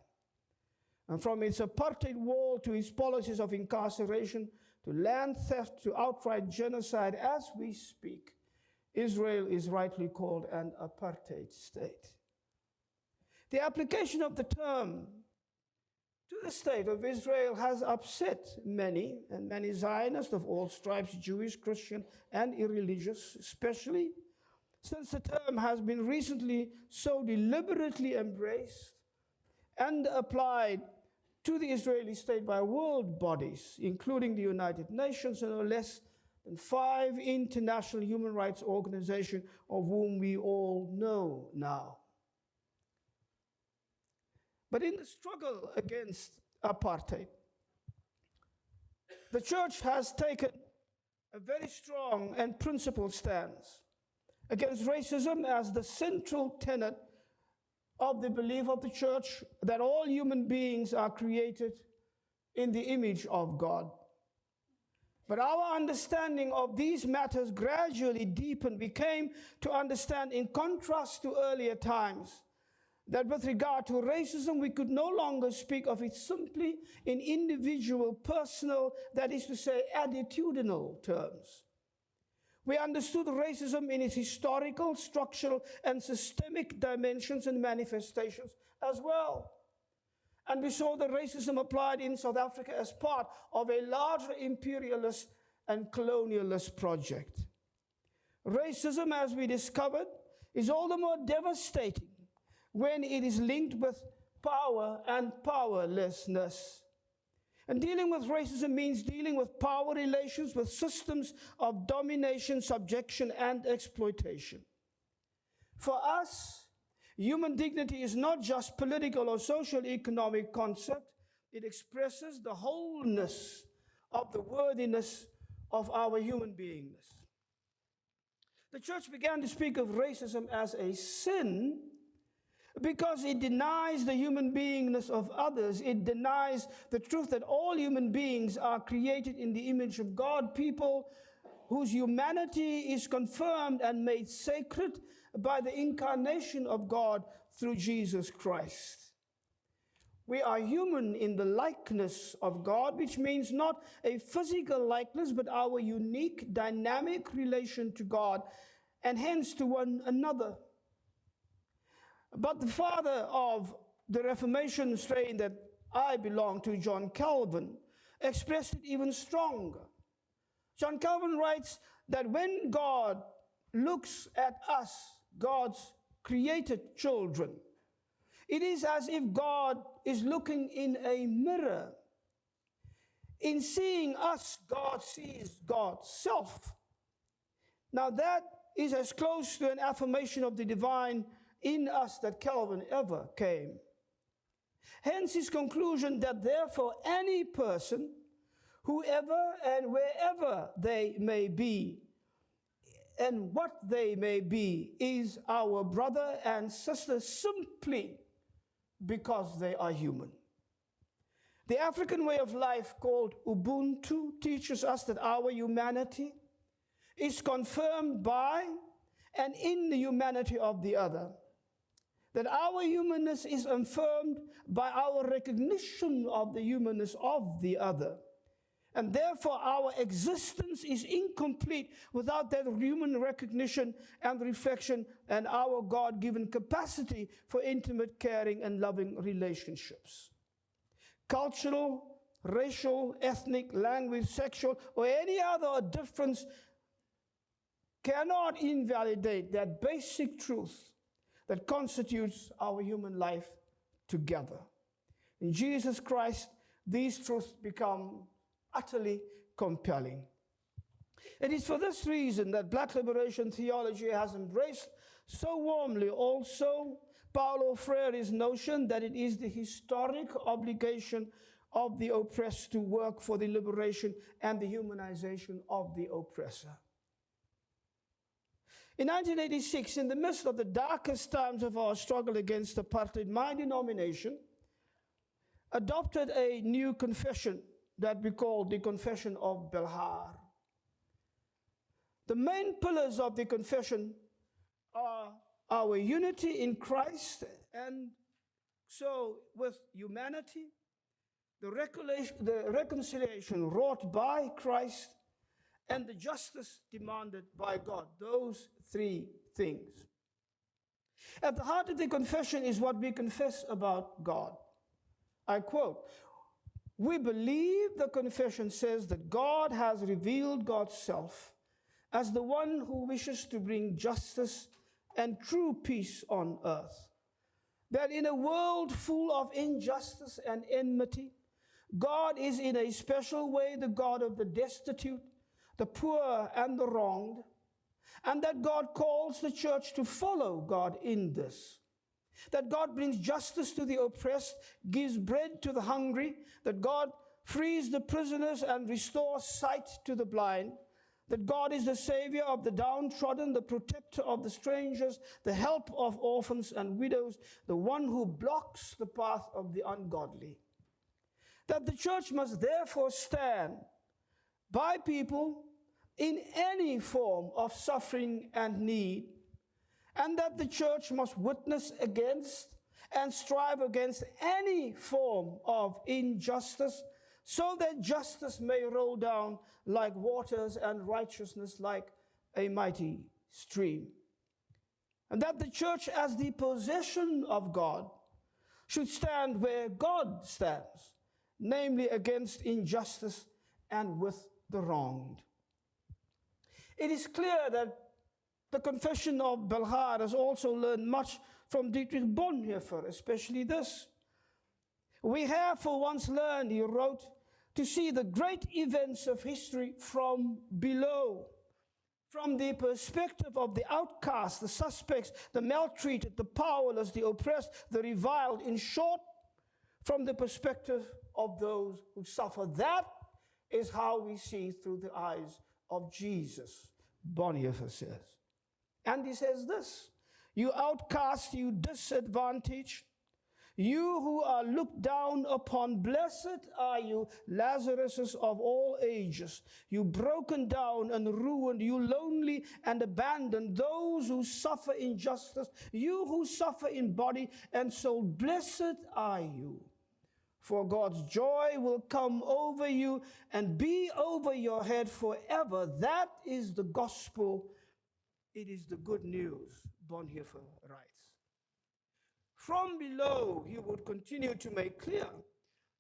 S3: And from its apartheid wall to its policies of incarceration, to land theft, to outright genocide, as we speak, Israel is rightly called an apartheid state. The application of the term to the state of Israel has upset many, and many Zionists of all stripes, Jewish, Christian, and irreligious, especially since the term has been recently so deliberately embraced and applied to the Israeli state by world bodies, including the United Nations and no less than 5 international human rights organizations, of whom we all know now. But in the struggle against apartheid, the church has taken a very strong and principled stance against racism as the central tenet of the belief of the church that all human beings are created in the image of God. But our understanding of these matters gradually deepened. We came to understand, in contrast to earlier times, that with regard to racism, we could no longer speak of it simply in individual, personal, that is to say, attitudinal terms. We understood racism in its historical, structural, and systemic dimensions and manifestations as well. And we saw the racism applied in South Africa as part of a larger imperialist and colonialist project. Racism, as we discovered, is all the more devastating when it is linked with power and powerlessness. And dealing with racism means dealing with power relations, with systems of domination, subjection, and exploitation. For us, human dignity is not just political or social economic concept. It expresses the wholeness of the worthiness of our human beingness. The church began to speak of racism as a sin because it denies the human beingness of others. It denies the truth that all human beings are created in the image of God, people whose humanity is confirmed and made sacred by the incarnation of God through Jesus Christ. We are human in the likeness of God, which means not a physical likeness, but our unique, dynamic relation to God, and hence to one another. But the father of the Reformation strain that I belong to, John Calvin, expressed it even stronger. John Calvin writes that when God looks at us, God's created children, it is as if God is looking in a mirror. In seeing us, God sees God's self. Now that is as close to an affirmation of the divine in us that Calvin ever came. Hence his conclusion that therefore any person, whoever and wherever they may be, and what they may be, is our brother and sister simply because they are human. The African way of life called Ubuntu teaches us that our humanity is confirmed by and in the humanity of the other. That our humanness is affirmed by our recognition of the humanness of the other. And therefore our existence is incomplete without that human recognition and reflection and our God-given capacity for intimate, caring, and loving relationships. Cultural, racial, ethnic, language, sexual, or any other difference cannot invalidate that basic truth that constitutes our human life together. In Jesus Christ, these truths become utterly compelling. It is for this reason that Black liberation theology has embraced so warmly also Paulo Freire's notion that it is the historic obligation of the oppressed to work for the liberation and the humanization of the oppressor. In 1986, in the midst of the darkest times of our struggle against apartheid, my denomination adopted a new confession that we call the Confession of Belhar. The main pillars of the confession are our unity in Christ, and so with humanity, the reconciliation wrought by Christ, and the justice demanded by God. Those three things. At the heart of the confession is what we confess about God. I quote, "We believe," the confession says, "that God has revealed God's self as the one who wishes to bring justice and true peace on earth. That in a world full of injustice and enmity, God is in a special way the God of the destitute, the poor, and the wronged, and that God calls the church to follow God in this. That God brings justice to the oppressed, gives bread to the hungry, that God frees the prisoners and restores sight to the blind, that God is the savior of the downtrodden, the protector of the strangers, the help of orphans and widows, the one who blocks the path of the ungodly. That the church must therefore stand by people in any form of suffering and need, and that the church must witness against and strive against any form of injustice, so that justice may roll down like waters and righteousness like a mighty stream. And that the church, as the possession of God, should stand where God stands, namely against injustice and with the wronged. It is clear that the confession of Belhar has also learned much from Dietrich Bonhoeffer, especially this. "We have for once learned," he wrote, "to see the great events of history from below, from the perspective of the outcast, the suspects, the maltreated, the powerless, the oppressed, the reviled, in short, from the perspective of those who suffer." That is how we see through the eyes of Jesus, Bonhoeffer says. And he says this: "You outcast, you disadvantaged, you who are looked down upon, blessed are you, Lazaruses of all ages, you broken down and ruined, you lonely and abandoned, those who suffer injustice, you who suffer in body and soul, blessed are you. For God's joy will come over you and be over your head forever." That is the gospel. It is the good news, Bonhoeffer writes. From below, he would continue to make clear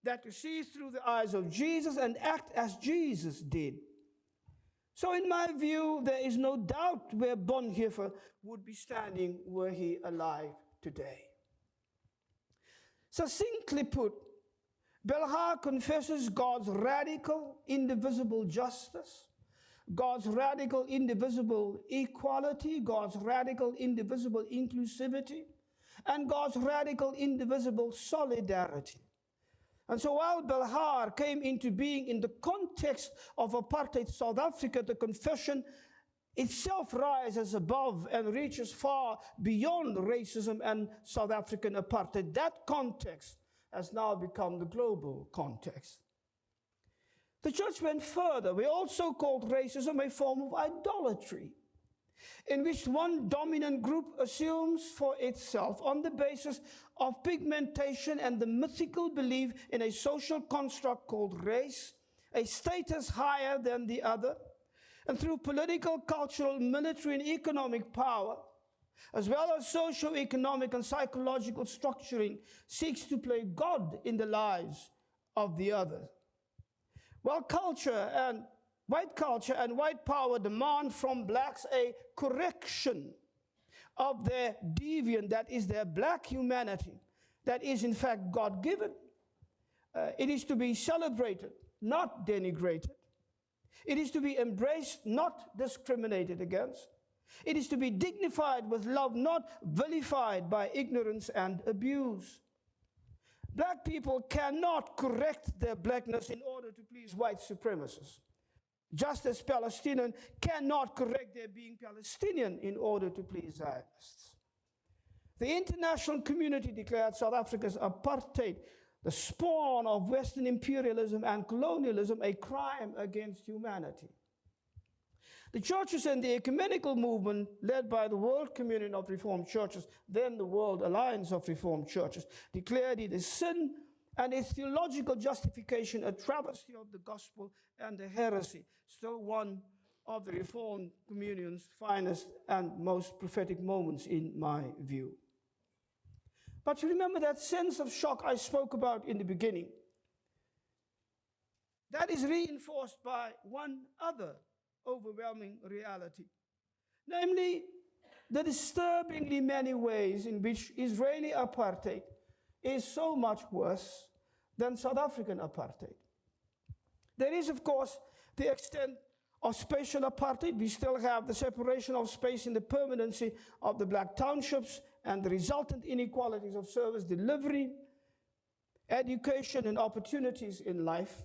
S3: that to see through the eyes of Jesus and act as Jesus did. So in my view, there is no doubt where Bonhoeffer would be standing were he alive today. Succinctly put, Belhar confesses God's radical, indivisible justice, God's radical, indivisible equality, God's radical, indivisible inclusivity, and God's radical, indivisible solidarity. And so while Belhar came into being in the context of apartheid South Africa, the confession itself rises above and reaches far beyond racism and South African apartheid. That context has now become the global context. The church went further. We also called racism a form of idolatry, in which one dominant group assumes for itself, on the basis of pigmentation and the mythical belief in a social construct called race, a status higher than the other, and through political, cultural, military, and economic power, as well as socio-economic and psychological structuring, seeks to play God in the lives of the other. While white culture and white power demand from blacks a correction of their deviant, that is their black humanity, that is in fact God-given. It is to be celebrated, not denigrated. It is to be embraced, not discriminated against. It is to be dignified with love, not vilified by ignorance and abuse. Black people cannot correct their blackness in order to please white supremacists, just as Palestinians cannot correct their being Palestinian in order to please Zionists. The international community declared South Africa's apartheid, the spawn of Western imperialism and colonialism, a crime against humanity. The churches and the ecumenical movement, led by the World Communion of Reformed Churches, then the World Alliance of Reformed Churches, declared it a sin and its theological justification a travesty of the gospel and a heresy, still one of the Reformed Communion's finest and most prophetic moments in my view. But you remember that sense of shock I spoke about in the beginning. That is reinforced by one other overwhelming reality, namely the disturbingly many ways in which Israeli apartheid is so much worse than South African apartheid. There is, of course, the extent of spatial apartheid. We still have the separation of space and the permanency of the black townships and the resultant inequalities of service delivery, education, and opportunities in life.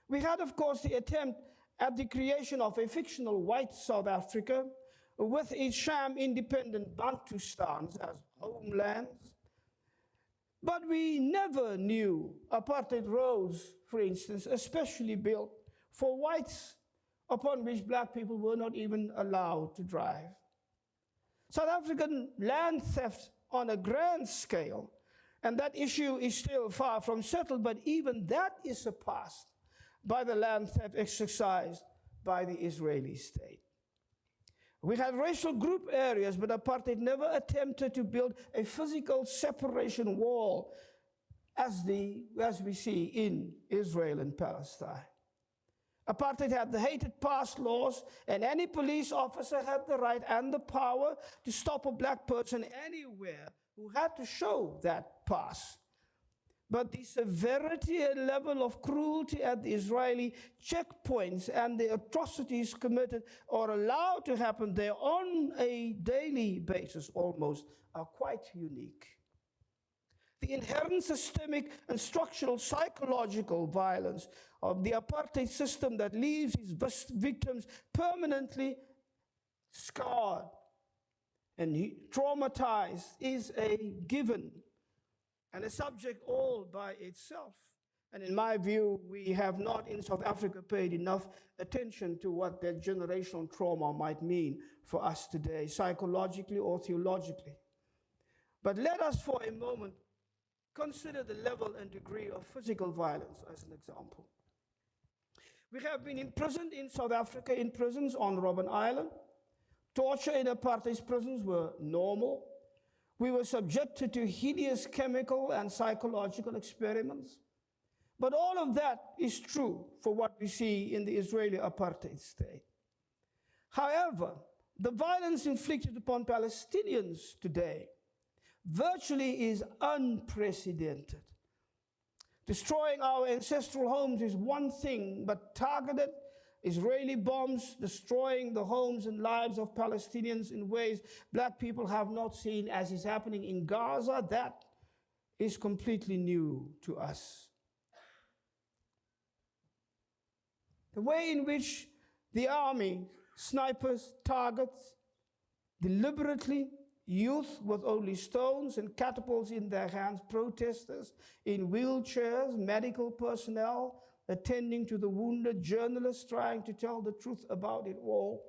S3: We had, of course, the attempt at the creation of a fictional white South Africa with its sham independent Bantustans as homelands. But we never knew apartheid roads, for instance, especially built for whites, upon which black people were not even allowed to drive. South African land theft on a grand scale, and that issue is still far from settled, but even that is surpassed by the land theft exercised by the Israeli state. We had racial group areas, but apartheid never attempted to build a physical separation wall as we see in Israel and Palestine. Apartheid had the hated past laws, and any police officer had the right and the power to stop a black person anywhere who had to show that pass. But the severity and level of cruelty at the Israeli checkpoints and the atrocities committed or allowed to happen there on a daily basis almost are quite unique. The inherent systemic and structural psychological violence of the apartheid system that leaves its victims permanently scarred and traumatized is a given and a subject all by itself. And in my view, we have not in South Africa paid enough attention to what that generational trauma might mean for us today, psychologically or theologically. But let us for a moment consider the level and degree of physical violence as an example. We have been imprisoned in South Africa in prisons on Robben Island. Torture in apartheid prisons were normal. We were subjected to hideous chemical and psychological experiments. But all of that is true for what we see in the Israeli apartheid state. However, the violence inflicted upon Palestinians today virtually is unprecedented. Destroying our ancestral homes is one thing, but targeted Israeli bombs destroying the homes and lives of Palestinians in ways black people have not seen, as is happening in Gaza, that is completely new to us. The way in which the army, snipers, targets deliberately youth with only stones and catapults in their hands, protesters in wheelchairs, medical personnel attending to the wounded, journalists trying to tell the truth about it all.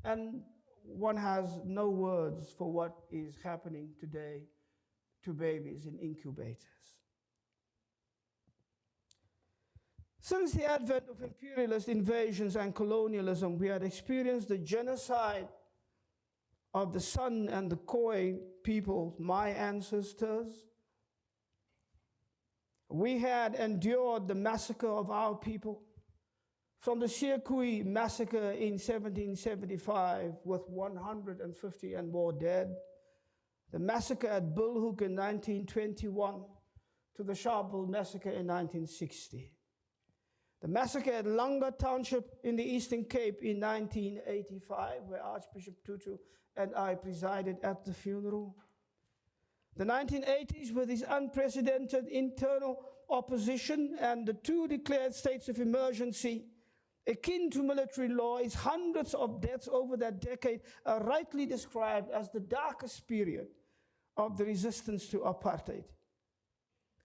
S3: And one has no words for what is happening today to babies in incubators. Since the advent of imperialist invasions and colonialism, we had experienced the genocide of the San and the Khoi people, my ancestors. We had endured the massacre of our people, from the Siekui massacre in 1775 with 150 and more dead, the massacre at Bulhoek in 1921, to the Sharpeville massacre in 1960. The massacre at Langa Township in the Eastern Cape in 1985, where Archbishop Tutu and I presided at the funeral. The 1980s with its unprecedented internal opposition and the two declared states of emergency, akin to military law, its hundreds of deaths over that decade are rightly described as the darkest period of the resistance to apartheid.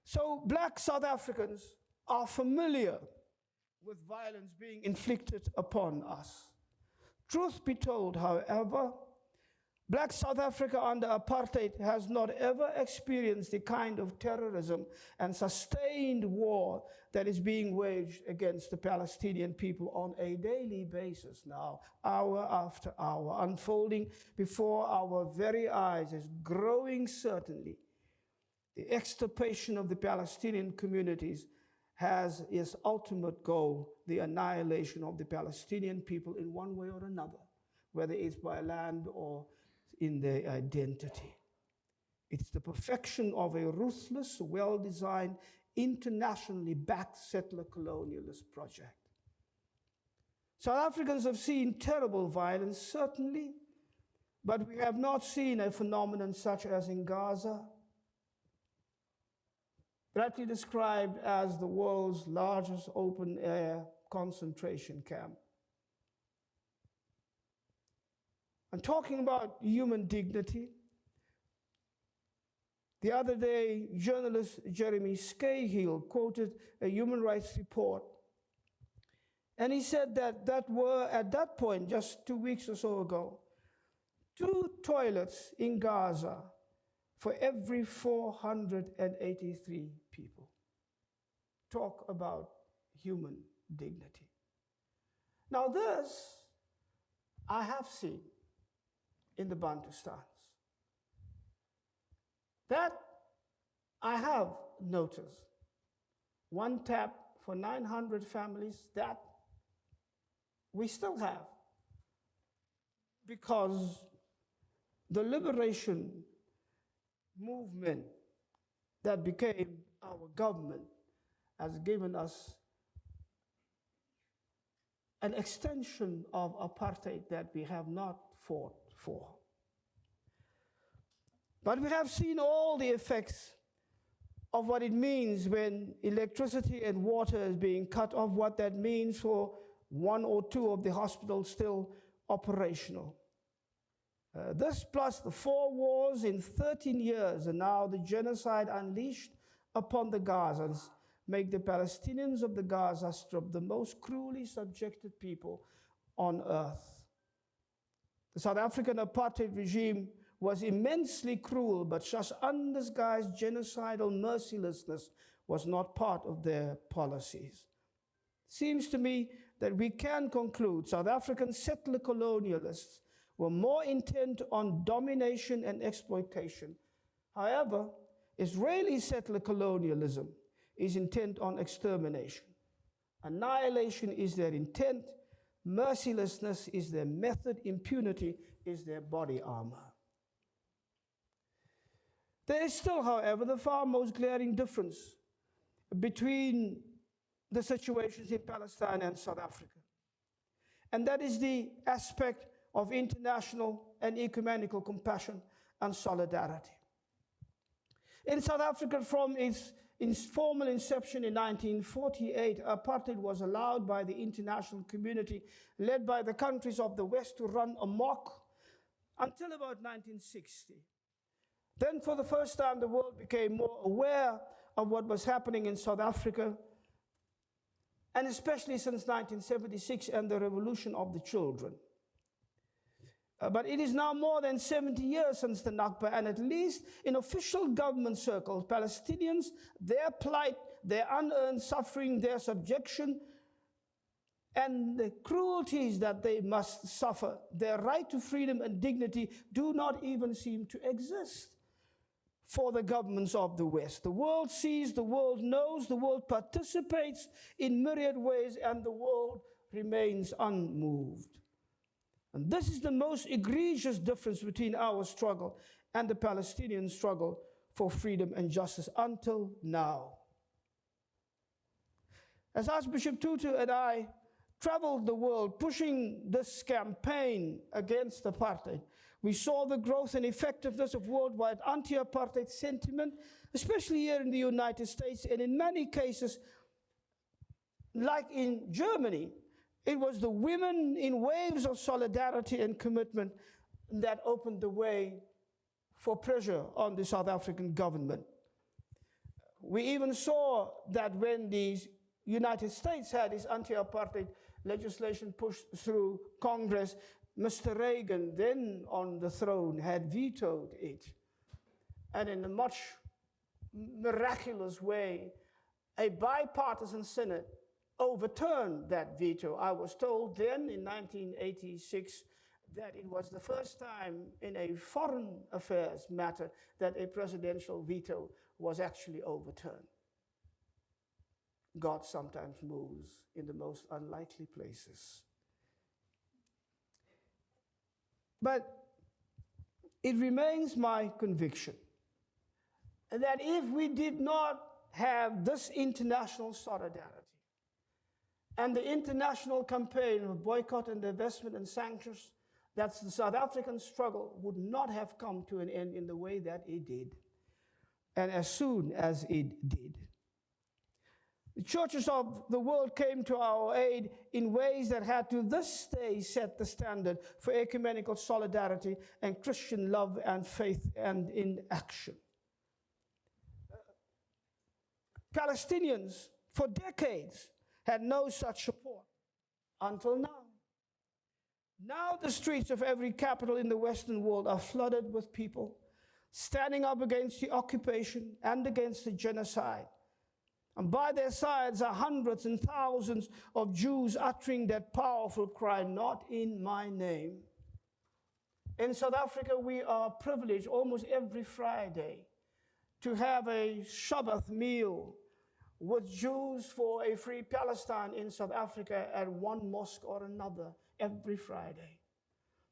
S3: So black South Africans are familiar with violence being inflicted upon us. Truth be told, however, black South Africa under apartheid has not ever experienced the kind of terrorism and sustained war that is being waged against the Palestinian people on a daily basis now, hour after hour, unfolding before our very eyes as growing certainty The extirpation of the Palestinian communities has its ultimate goal, the annihilation of the Palestinian people in one way or another, whether it's by land or in their identity. It's the perfection of a ruthless, well-designed, internationally backed settler colonialist project. South Africans have seen terrible violence, certainly, but we have not seen a phenomenon such as in Gaza, rightly described as the world's largest open-air concentration camp. I'm talking about human dignity. The other day, journalist Jeremy Scahill quoted a human rights report, and he said that were, at that point, just 2 weeks or so ago, 2 toilets in Gaza for every 483 people. Talk about human dignity. Now this, I have seen in the Bantustans. That I have noticed. 1 tap for 900 families, that we still have. Because the liberation movement that became our government has given us an extension of apartheid that we have not fought for. But we have seen all the effects of what it means when electricity and water is being cut off, what that means for 1 or 2 of the hospitals still operational. This plus the 4 wars in 13 years, and now the genocide unleashed upon the Gazans, make the Palestinians of the Gaza Strip the most cruelly subjected people on earth. The South African apartheid regime was immensely cruel, but such undisguised genocidal mercilessness was not part of their policies. Seems to me that we can conclude South African settler colonialists were more intent on domination and exploitation. However, Israeli settler colonialism is intent on extermination. Annihilation is their intent, mercilessness is their method, impunity is their body armor. There is still, however, the far most glaring difference between the situations in Palestine and South Africa. And that is the aspect of international and ecumenical compassion and solidarity. In South Africa, from its formal inception in 1948, apartheid was allowed by the international community, led by the countries of the West, to run amok until about 1960. Then, for the first time, the world became more aware of what was happening in South Africa, and especially since 1976 and the revolution of the children. But it is now more than 70 years since the Nakba, and at least in official government circles, Palestinians, their plight, their unearned suffering, their subjection, and the cruelties that they must suffer, their right to freedom and dignity, do not even seem to exist for the governments of the West. The world sees, the world knows, the world participates in myriad ways, and the world remains unmoved. And this is the most egregious difference between our struggle and the Palestinian struggle for freedom and justice until now. As Archbishop Tutu and I traveled the world pushing this campaign against apartheid, we saw the growth and effectiveness of worldwide anti-apartheid sentiment, especially here in the United States, and in many cases, like in Germany, it was the women in waves of solidarity and commitment that opened the way for pressure on the South African government. We even saw that when the United States had its anti-apartheid legislation pushed through Congress, Mr. Reagan, then on the throne, had vetoed it. And in a much miraculous way, a bipartisan Senate overturned that veto. I was told then in 1986 that it was the first time in a foreign affairs matter that a presidential veto was actually overturned. God sometimes moves in the most unlikely places. But it remains my conviction that if we did not have this international solidarity and the international campaign of boycott and divestment and sanctions, that the South African struggle would not have come to an end in the way that it did, and as soon as it did. The churches of the world came to our aid in ways that had to this day set the standard for ecumenical solidarity and Christian love and faith and in action. Palestinians, for decades, had no such support until now. Now the streets of every capital in the Western world are flooded with people standing up against the occupation and against the genocide. And by their sides are hundreds and thousands of Jews uttering that powerful cry, "Not in my name." In South Africa, we are privileged almost every Friday to have a Shabbat meal with Jews for a free Palestine in South Africa at one mosque or another every Friday.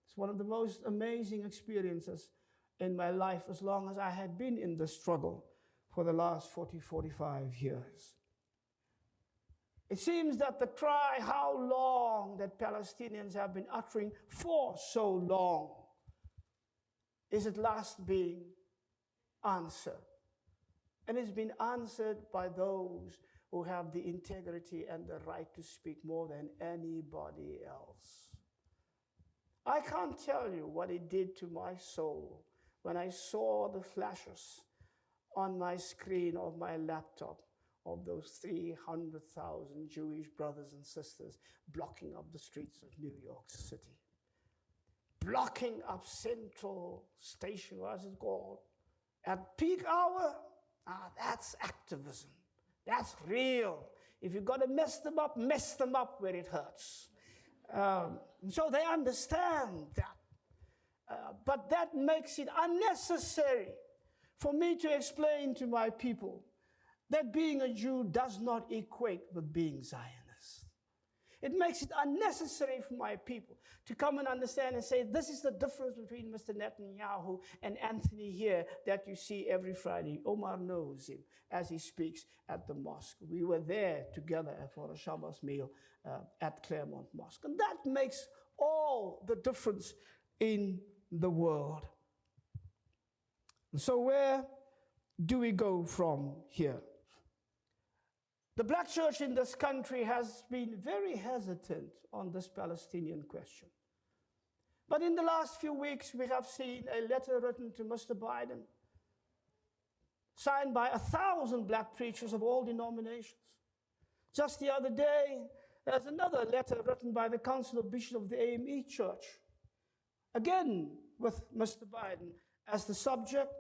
S3: It's one of the most amazing experiences in my life as long as I had been in the struggle for the last 40, 45 years. It seems that the cry, "How long?" that Palestinians have been uttering for so long is at last being answered. And it's been answered by those who have the integrity and the right to speak more than anybody else. I can't tell you what it did to my soul when I saw the flashes on my screen of my laptop of those 300,000 Jewish brothers and sisters blocking up the streets of New York City, blocking up Central Station, what is it called, at peak hour. That's activism. That's real. If you've got to mess them up where it hurts. So they understand that. But that makes it unnecessary for me to explain to my people that being a Jew does not equate with being Zionist. It makes it unnecessary for my people to come and understand and say, this is the difference between Mr. Netanyahu and Anthony here that you see every Friday. Omar knows him as he speaks at the mosque. We were there together for a Shabbos meal at Claremont Mosque. And that makes all the difference in the world. And so where do we go from here? The black church in this country has been very hesitant on this Palestinian question. But in the last few weeks, we have seen a letter written to Mr. Biden, signed by 1,000 black preachers of all denominations. Just the other day, there's another letter written by the Council of Bishops of the AME Church, again with Mr. Biden as the subject,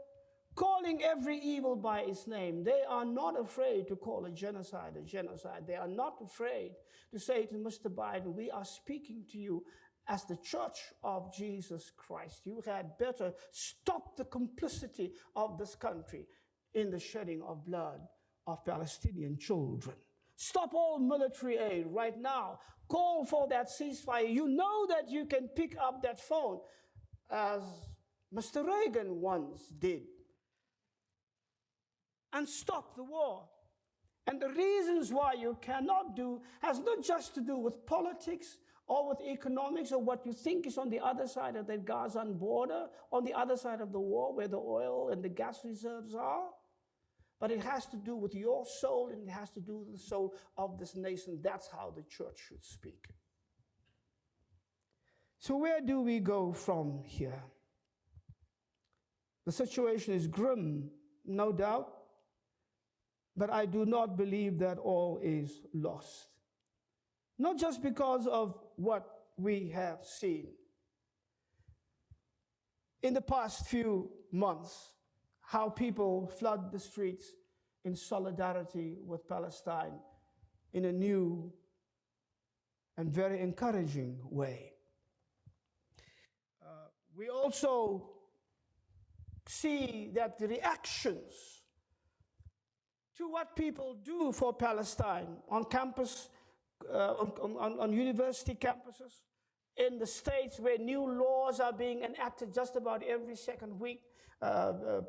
S3: calling every evil by its name. They are not afraid to call a genocide. They are not afraid to say to Mr. Biden, we are speaking to you as the Church of Jesus Christ. You had better stop the complicity of this country in the shedding of blood of Palestinian children. Stop all military aid right now. Call for that ceasefire. You know that you can pick up that phone as Mr. Reagan once did and stop the war. And the reasons why you cannot do has not just to do with politics or with economics or what you think is on the other side of the Gaza border, on the other side of the war where the oil and the gas reserves are, but it has to do with your soul and it has to do with the soul of this nation. That's how the church should speak. So where do we go from here? The situation is grim, no doubt, but I do not believe that all is lost. Not just because of what we have seen in the past few months, how people flood the streets in solidarity with Palestine in a new and very encouraging way. We also see that the reactions to what people do for Palestine on campus, on university campuses, in the states where new laws are being enacted just about every second week.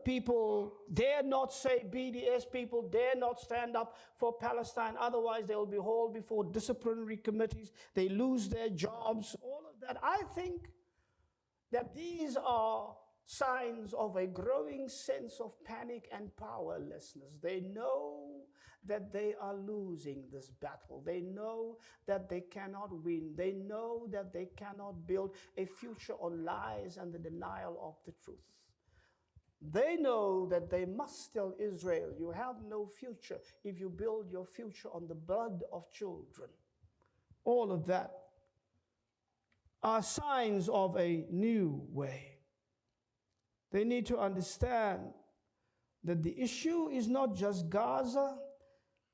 S3: People dare not say BDS, people dare not stand up for Palestine, otherwise they'll be hauled before disciplinary committees, they lose their jobs, all of that. I think that these are signs of a growing sense of panic and powerlessness. They know that they are losing this battle. They know that they cannot win. They know that they cannot build a future on lies and the denial of the truth. They know that they must tell Israel, you have no future if you build your future on the blood of children. All of that are signs of a new way. They need to understand that the issue is not just Gaza,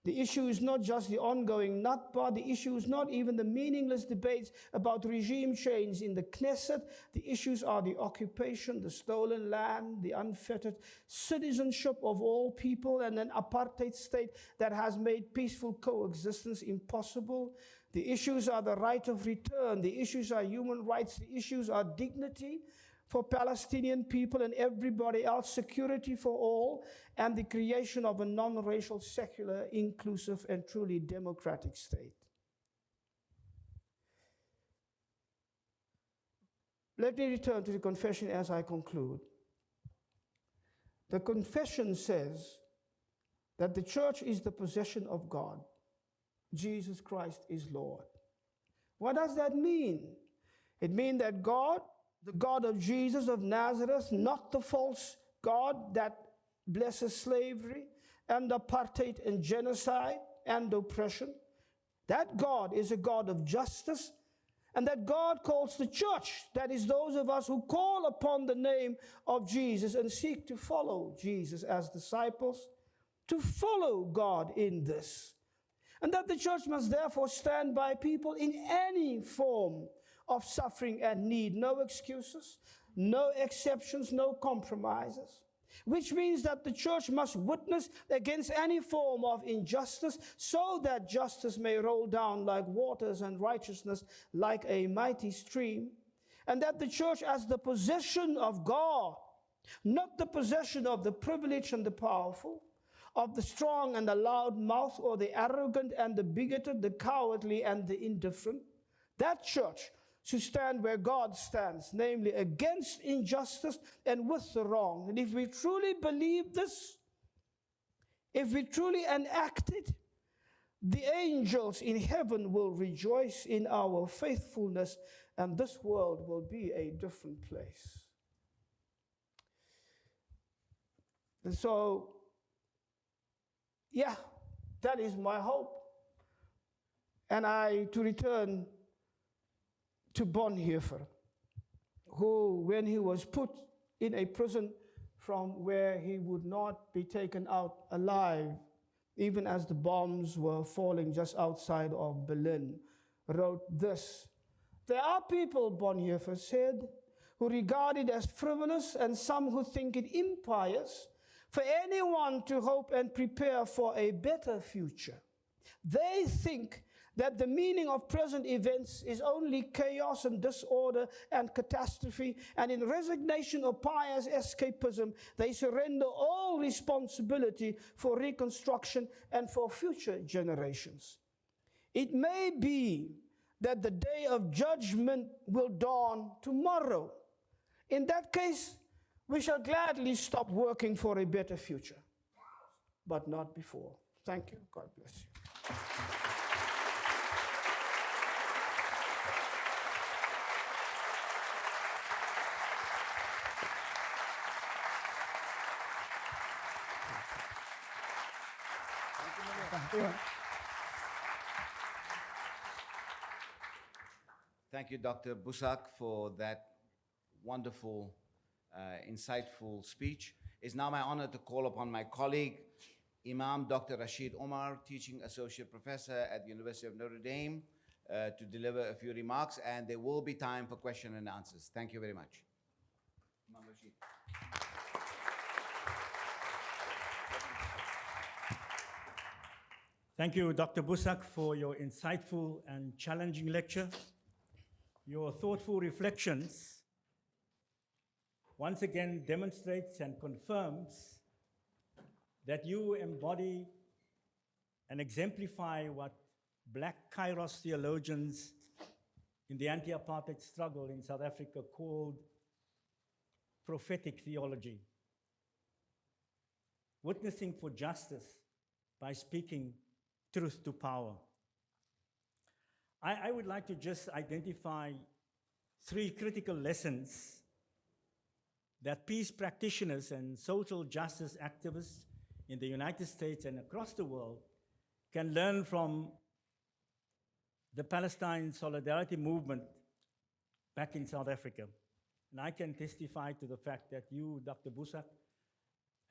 S3: the issue is not just the ongoing Nakba, the issue is not even the meaningless debates about regime change in the Knesset. The issues are the occupation, the stolen land, the unfettered citizenship of all people, and an apartheid state that has made peaceful coexistence impossible. The issues are the right of return, the issues are human rights, the issues are dignity for Palestinian people and everybody else, security for all, and the creation of a non-racial, secular, inclusive, and truly democratic state. Let me return to the confession as I conclude. The confession says that the church is the possession of God. Jesus Christ is Lord. What does that mean? It means that God, the God of Jesus of Nazareth, not the false God that blesses slavery and apartheid and genocide and oppression. That God is a God of justice, and that God calls the church, that is those of us who call upon the name of Jesus and seek to follow Jesus as disciples, to follow God in this. And that the church must therefore stand by people in any form of suffering and need. No excuses, no exceptions, no compromises. Which means that the church must witness against any form of injustice so that justice may roll down like waters and righteousness like a mighty stream. And that the church, as the possession of God, not the possession of the privileged and the powerful, of the strong and the loud mouth, or the arrogant and the bigoted, the cowardly and the indifferent, that church should stand where God stands, namely against injustice and with the wrong. And if we truly believe this, if we truly enact it, the angels in heaven will rejoice in our faithfulness, and this world will be a different place. And so, yeah, that is my hope. And to return to Bonhoeffer, who, when he was put in a prison from where he would not be taken out alive, even as the bombs were falling just outside of Berlin, wrote this: "There are people," Bonhoeffer said, "who regard it as frivolous and some who think it impious for anyone to hope and prepare for a better future. They think that the meaning of present events is only chaos and disorder and catastrophe, and in resignation or pious escapism, they surrender all responsibility for reconstruction and for future generations. It may be that the day of judgment will dawn tomorrow. In that case, we shall gladly stop working for a better future, but not before." Thank you. God bless you.
S2: Thank you, Dr. Boesak, for that wonderful, insightful speech. It's now my honor to call upon my colleague, Imam Dr. Rashied Omar, Teaching Associate Professor at the University of Notre Dame, to deliver a few remarks, and there will be time for question and answers. Thank you very much. Imam Rashied.
S4: Thank you, Dr. Boesak, for your insightful and challenging lecture. Your thoughtful reflections once again demonstrates and confirms that you embody and exemplify what Black Kairos theologians in the anti-apartheid struggle in South Africa called prophetic theology. Witnessing for justice by speaking truth to power. I would like to just identify 3 critical lessons that peace practitioners and social justice activists in the United States and across the world can learn from the Palestine solidarity movement back in South Africa. And I can testify to the fact that you, Dr. Boesak,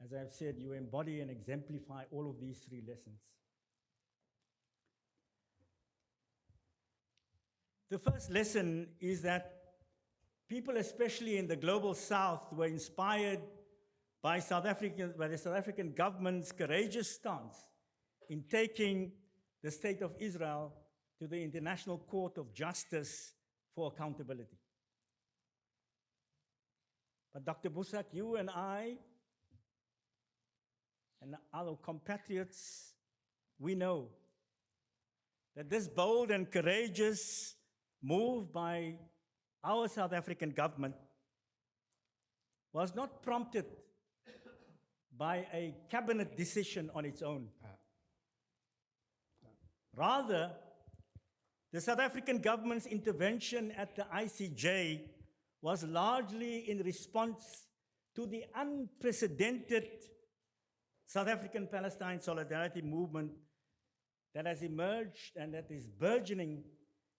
S4: as I've said, you embody and exemplify all of these 3 lessons. The first lesson is that people, especially in the global South, were inspired by the South African government's courageous stance in taking the State of Israel to the International Court of Justice for accountability. But Dr. Boesak, you and I and our compatriots, we know that this bold and courageous move by our South African government was not prompted by a cabinet decision on its own. Rather, the South African government's intervention at the ICJ was largely in response to the unprecedented South African Palestine solidarity movement that has emerged and that is burgeoning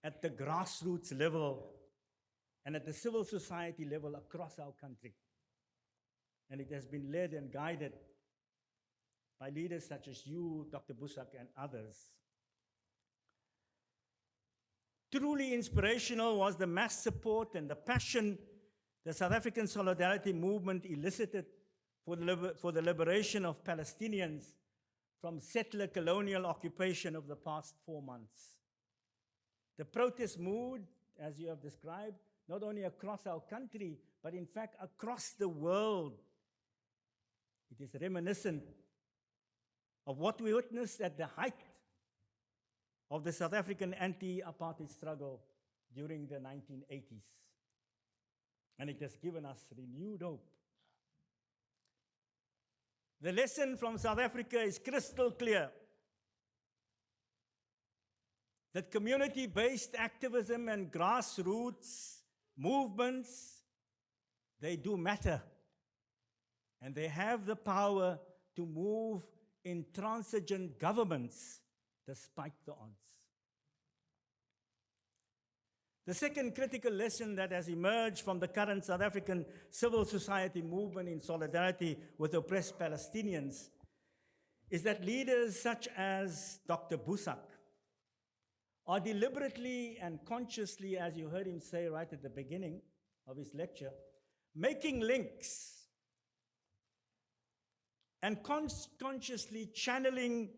S4: at the grassroots level and at the civil society level across our country. And it has been led and guided by leaders such as you, Dr. Boesak, and others. Truly inspirational was the mass support and the passion the South African solidarity movement elicited for the liberation of Palestinians from settler colonial occupation of the past 4 months. The protest mood, as you have described, not only across our country, but in fact across the world, it is reminiscent of what we witnessed at the height of the South African anti-apartheid struggle during the 1980s. And it has given us renewed hope. The lesson from South Africa is crystal clear, that community-based activism and grassroots movements, they do matter. And they have the power to move intransigent governments despite the odds. The second critical lesson that has emerged from the current South African civil society movement in solidarity with oppressed Palestinians is that leaders such as Dr. Boesak are deliberately and consciously, as you heard him say right at the beginning of his lecture, making links and consciously channeling,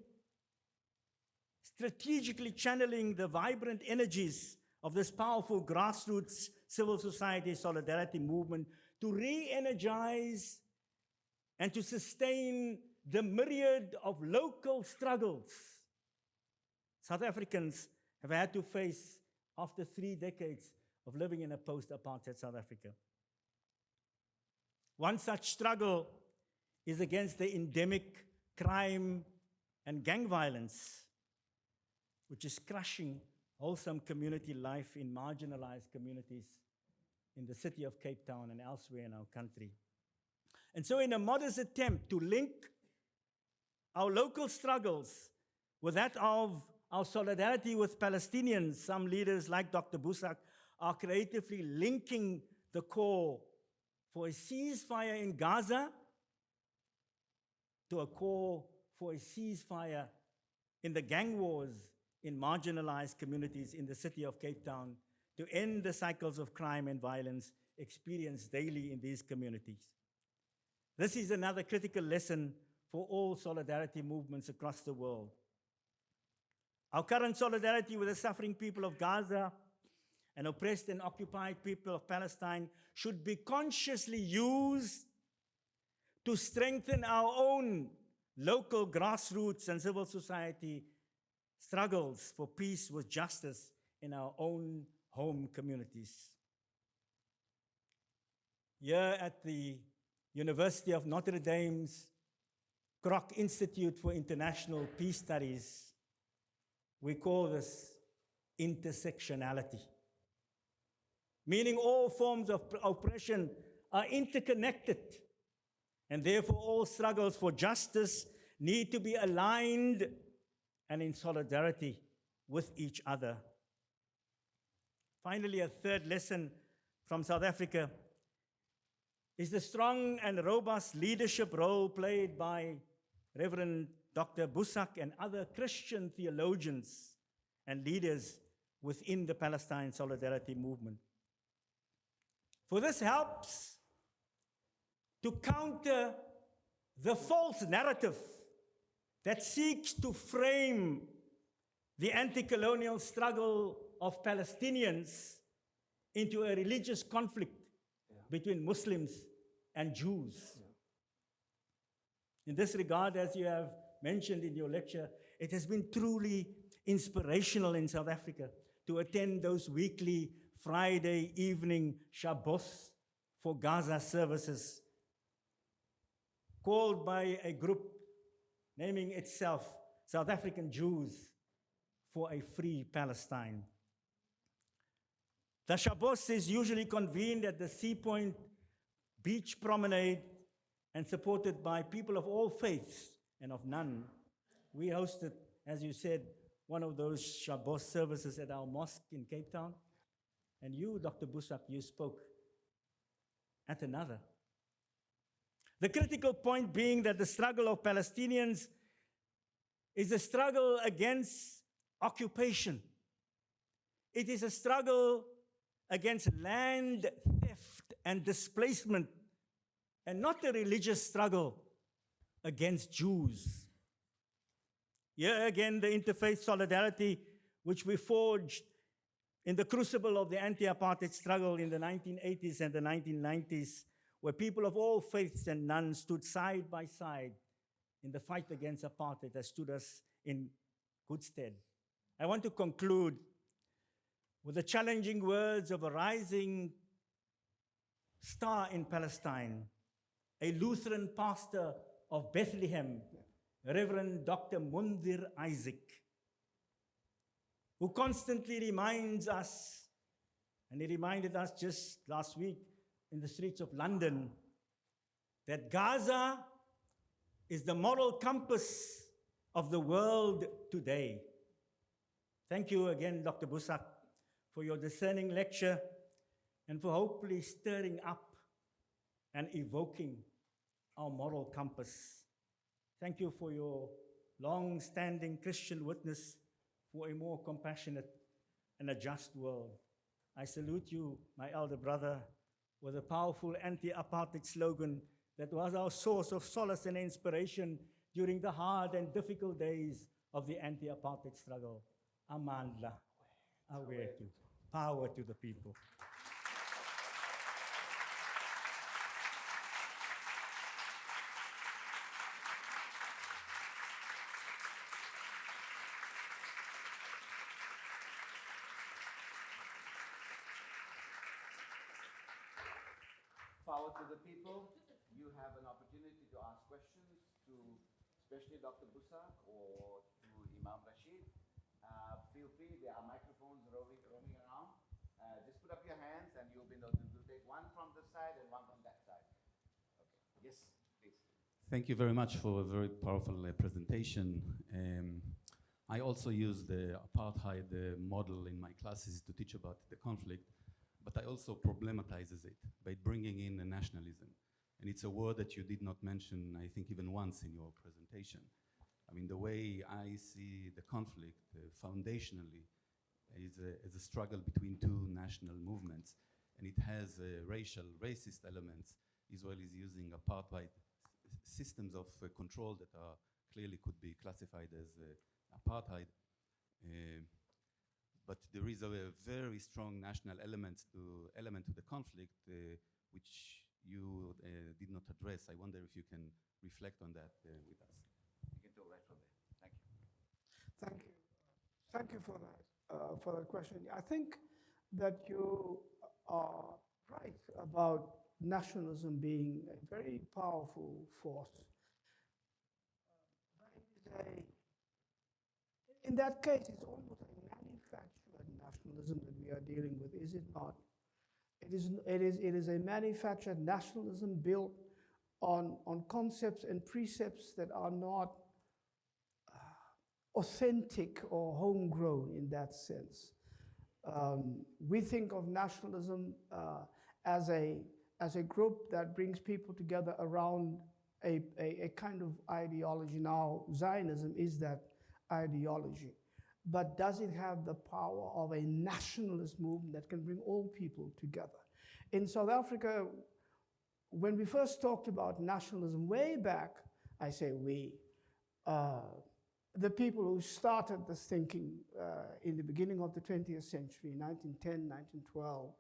S4: strategically channeling the vibrant energies of this powerful grassroots civil society solidarity movement to re-energize and to sustain the myriad of local struggles South Africans have had to face after 3 decades of living in a post-apartheid South Africa. One such struggle is against the endemic crime and gang violence, which is crushing wholesome community life in marginalized communities in the city of Cape Town and elsewhere in our country. And so in a modest attempt to link our local struggles with that of our solidarity with Palestinians, some leaders like Dr. Boesak are creatively linking the call for a ceasefire in Gaza to a call for a ceasefire in the gang wars in marginalized communities in the city of Cape Town to end the cycles of crime and violence experienced daily in these communities. This is another critical lesson for all solidarity movements across the world. Our current solidarity with the suffering people of Gaza and oppressed and occupied people of Palestine should be consciously used to strengthen our own local grassroots and civil society struggles for peace with justice in our own home communities. Here at the University of Notre Dame's Kroc Institute for International Peace Studies, we call this intersectionality, meaning all forms of oppression are interconnected, and therefore all struggles for justice need to be aligned and in solidarity with each other. Finally, a third lesson from South Africa is the strong and robust leadership role played by Reverend Dr. Boesak and other Christian theologians and leaders within the Palestine Solidarity Movement. For this helps to counter the false narrative that seeks to frame the anti-colonial struggle of Palestinians into a religious conflict between Muslims and Jews. In this regard, as you have mentioned in your lecture, it has been truly inspirational in South Africa to attend those weekly Friday evening Shabbos for Gaza services, called by a group naming itself South African Jews for a Free Palestine. The Shabbos is usually convened at the Sea Point Beach Promenade and supported by people of all faiths and of none. We hosted, as you said, one of those Shabbos services at our mosque in Cape Town. And you, Dr. Boesak, you spoke at another. The critical point being that the struggle of Palestinians is a struggle against occupation. It is a struggle against land theft and displacement, and not a religious struggle against Jews. Here again, the interfaith solidarity which we forged in the crucible of the anti-apartheid struggle in the 1980s and the 1990s, where people of all faiths and none stood side by side in the fight against apartheid, has stood us in good stead. I want to conclude with the challenging words of a rising star in Palestine, a Lutheran pastor of Bethlehem, Reverend Dr. Mundir Isaac, who constantly reminds us, and he reminded us just last week in the streets of London, that Gaza is the moral compass of the world today. Thank you again, Dr. Boesak, for your discerning lecture and for hopefully stirring up and evoking our moral compass. Thank you for your long-standing Christian witness for a more compassionate and a just world. I salute you, my elder brother, with a powerful anti-apartheid slogan that was our source of solace and inspiration during the hard and difficult days of the anti-apartheid struggle. Amandla, Awetu, power to the people.
S2: Power to the people. You have an opportunity to ask questions to especially Dr. Boesak or to Imam Rashied. Feel free, there are microphones roaming around. Just put up your hands and you'll be able to take one from this side and one from that side. Okay. Yes, please.
S5: Thank you very much for a very powerful presentation. I also use the apartheid model in my classes to teach about the conflict, but I also problematizes it by bringing in a nationalism. And it's a word that you did not mention, I think, even once in your presentation. I mean, the way I see the conflict foundationally is a struggle between two national movements, and it has racist elements. Israel is using apartheid systems of control that are clearly could be classified as apartheid. But there is a very strong national element to the conflict, which you did not address. I wonder if you can reflect on that with us.
S2: You can go right from there. Thank you.
S3: Thank you for that question. I think that you are right about nationalism being a very powerful force. In that case, it's almost a manufactured nationalism that we are dealing with, is it not? It is a manufactured nationalism built on concepts and precepts that are not authentic or homegrown in that sense. We think of nationalism as a group that brings people together around a kind of ideology. Now, Zionism is that ideology, but does it have the power of a nationalist movement that can bring all people together? In South Africa, when we first talked about nationalism way back, I say we, the people who started this thinking in the beginning of the 20th century, 1910, 1912,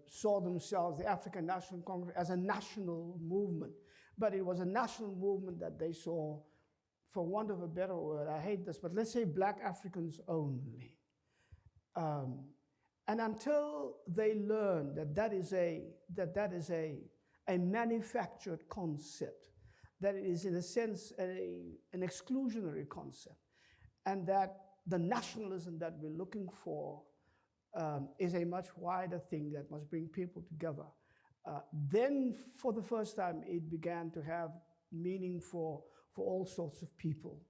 S3: saw themselves, the African National Congress, as a national movement. But it was a national movement that they saw, for want of a better word, I hate this, but let's say black Africans only. And until they learn that is a manufactured concept, that it is in a sense an exclusionary concept, and that the nationalism that we're looking for is a much wider thing that must bring people together. Then for the first time, it began to have meaning for all sorts of people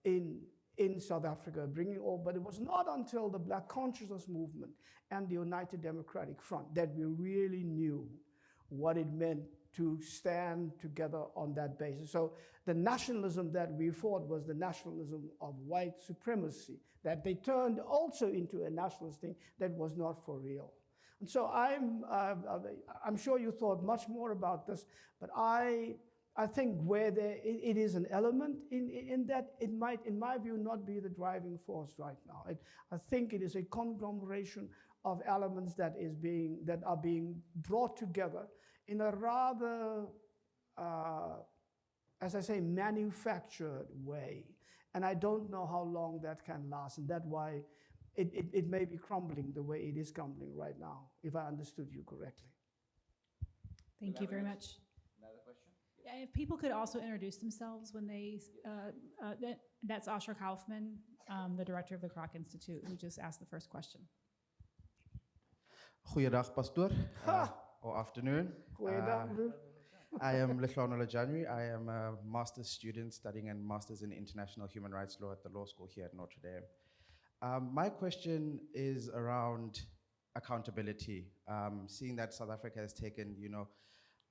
S3: in South Africa, bringing all, but it was not until the Black Consciousness Movement and the United Democratic Front that we really knew what it meant to stand together on that basis. So the nationalism that we fought was the nationalism of white supremacy, that they turned also into a nationalist thing that was not for real. And so I'm sure you thought much more about this, but I think where it is an element in that, it might, in my view, not be the driving force right now. I think it is a conglomeration of elements that are being brought together in a rather, as I say, manufactured way. And I don't know how long that can last, and that's why it may be crumbling the way it is crumbling right now, if I understood you correctly.
S6: Thank you very much.
S2: Another question?
S6: Yeah, if people could also introduce themselves when they, that's Asher Kaufman, the director of the Kroc Institute, who just asked the first question.
S7: Goeiedag, Pastor. Or afternoon. I am Lehlono January. I am a master's student studying a master's in international human rights law at the law school here at Notre Dame. My question is around accountability. Seeing that South Africa has taken,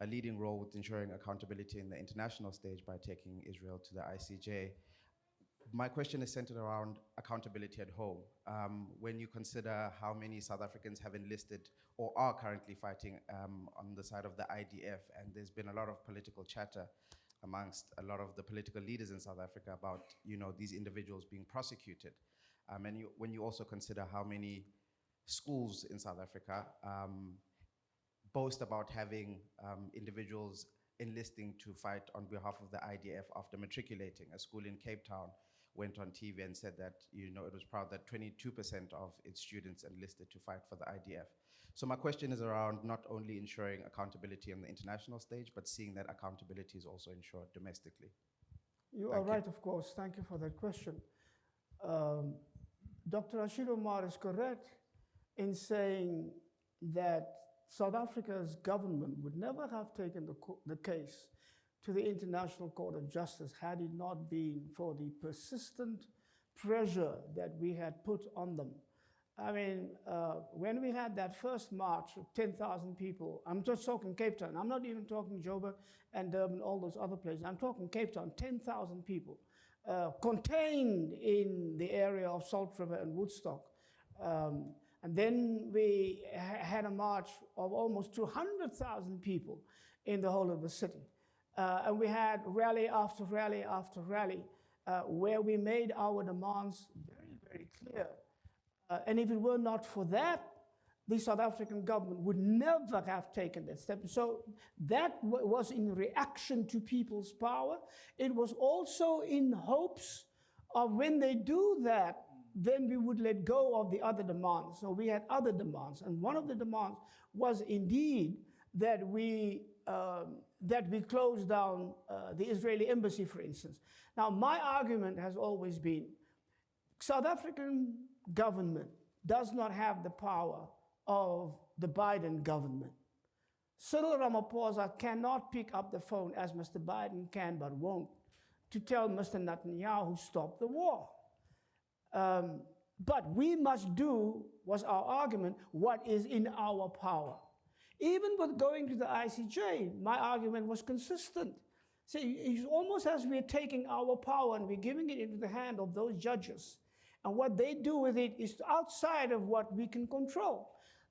S7: a leading role with ensuring accountability in the international stage by taking Israel to the ICJ. My question is centered around accountability at home. When you consider how many South Africans have enlisted or are currently fighting on the side of the IDF, and there's been a lot of political chatter amongst a lot of the political leaders in South Africa about, these individuals being prosecuted. And when you also consider how many schools in South Africa boast about having individuals enlisting to fight on behalf of the IDF after matriculating. A school in Cape Town went on TV and said that, it was proud that 22% of its students enlisted to fight for the IDF. So my question is around not only ensuring accountability on the international stage, but seeing that accountability is also ensured domestically.
S3: You are right, of course. Thank you for that question. Dr. Rashied Omar is correct in saying that South Africa's government would never have taken the case to the International Court of Justice had it not been for the persistent pressure that we had put on them. I mean, when we had that first march of 10,000 people, I'm just talking Cape Town, I'm not even talking Joburg and Durban, all those other places, I'm talking Cape Town, 10,000 people contained in the area of Salt River and Woodstock. And then we had a march of almost 200,000 people in the whole of the city. And we had rally after rally after rally. where we made our demands very, very clear. And if it were not for that, the South African government would never have taken that step. So that was in reaction to people's power. It was also in hopes of when they do that, then we would let go of the other demands. So we had other demands. And one of the demands was indeed that we close down the Israeli embassy, for instance. Now, my argument has always been, South African government does not have the power of the Biden government. Cyril Ramaphosa cannot pick up the phone, as Mr. Biden can but won't, to tell Mr. Netanyahu stop the war. But we must do, was our argument, what is in our power. Even with going to the ICJ, my argument was consistent. See, it's almost as we're taking our power and we're giving it into the hand of those judges. And what they do with it is outside of what we can control.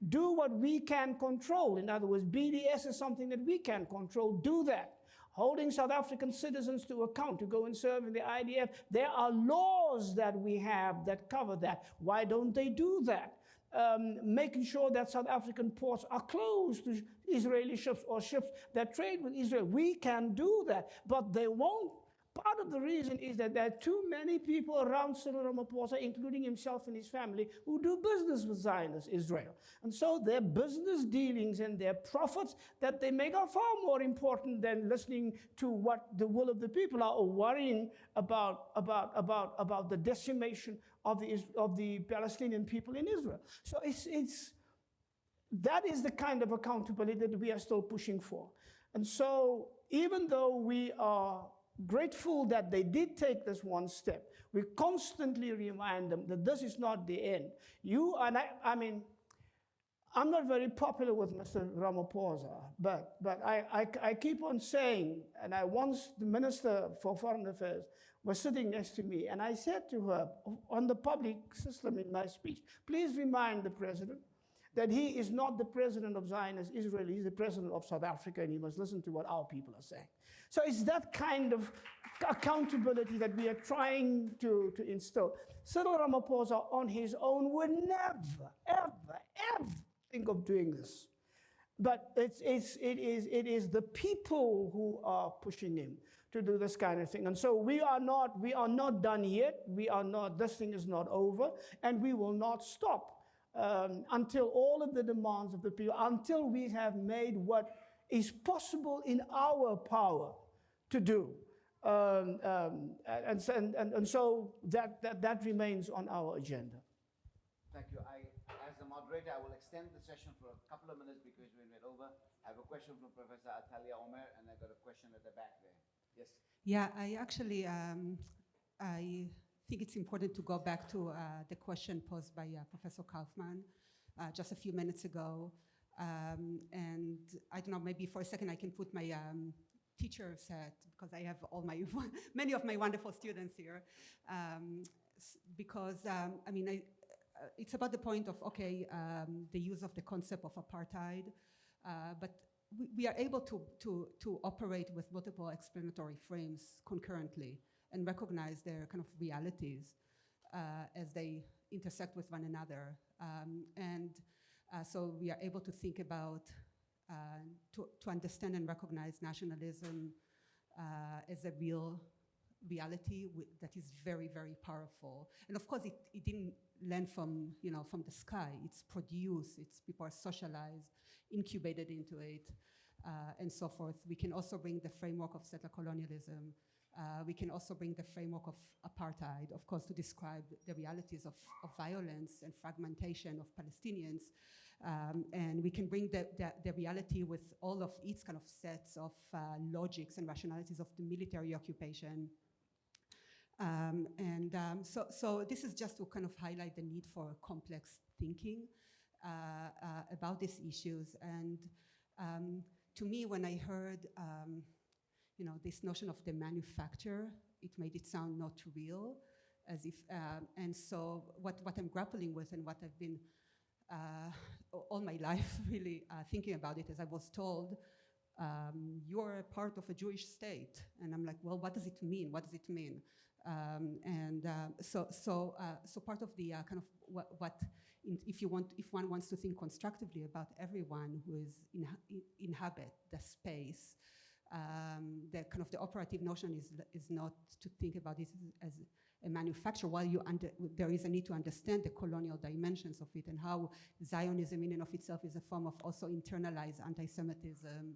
S3: Do what we can control. In other words, BDS is something that we can control. Do that. Holding South African citizens to account to go and serve in the IDF. There are laws that we have that cover that. Why don't they do that? Making sure that South African ports are closed to Israeli ships or ships that trade with Israel. We can do that, but they won't. Part of the reason is that there are too many people around Cyril Ramaphosa, including himself and his family, who do business with Zionist Israel. And so their business dealings and their profits that they make are far more important than listening to what the will of the people are, or worrying about the decimation of the Palestinian people in Israel. So that is the kind of accountability that we are still pushing for. And so even though we are grateful that they did take this one step, we constantly remind them that this is not the end. You and I mean, I'm not very popular with Mr. Ramaphosa, but I keep on saying, and once the Minister for Foreign Affairs was sitting next to me, and I said to her on the public system in my speech, please remind the President that he is not the president of Zionist Israel, he's the president of South Africa, and he must listen to what our people are saying. So it's that kind of accountability that we are trying to instill. Cyril Ramaphosa on his own would never, ever think of doing this. But it is the people who are pushing him to do this kind of thing. And so we are not done yet. This thing is not over, and we will not stop. Until all of the demands of the people, until we have made what is possible in our power to do. And so that remains on our agenda.
S2: Thank you. As the moderator, I will extend the session for a couple of minutes because we went over. I have a question from Professor Atalia Omer, and I got a question at the back there. Yes.
S1: Yeah, I actually, I think it's important to go back to the question posed by Professor Kaufman just a few minutes ago. And I don't know, maybe for a second I can put my teacher's hat, because I have many of my wonderful students here. Because, I mean, it's about the point of, okay, the use of the concept of apartheid, but we are able to operate with multiple explanatory frames concurrently and recognize their kind of realities as they intersect with one another. So we are able to think about, to understand and recognize nationalism as a real reality that is very, very powerful. And of course, it didn't land from the sky. It's produced, people are socialized, incubated into it, and so forth. We can also bring the framework of settler colonialism. We can also bring the framework of apartheid, of course, to describe the realities of violence and fragmentation of Palestinians. And we can bring the reality with all of its kind of sets of logics and rationalities of the military occupation. So this is just to kind of highlight the need for complex thinking about these issues. And to me, when I heard this notion of the manufacture, it made it sound not real, as if, and so what I'm grappling with and what I've been all my life really thinking about it, as I was told, you're a part of a Jewish state. And I'm like, well, what does it mean? What does it mean? So part of the kind of if one wants to think constructively about everyone who is inhabit the space, the kind of the operative notion is not to think about this as a manufacture, while there is a need to understand the colonial dimensions of it and how Zionism in and of itself is a form of also internalized anti-Semitism.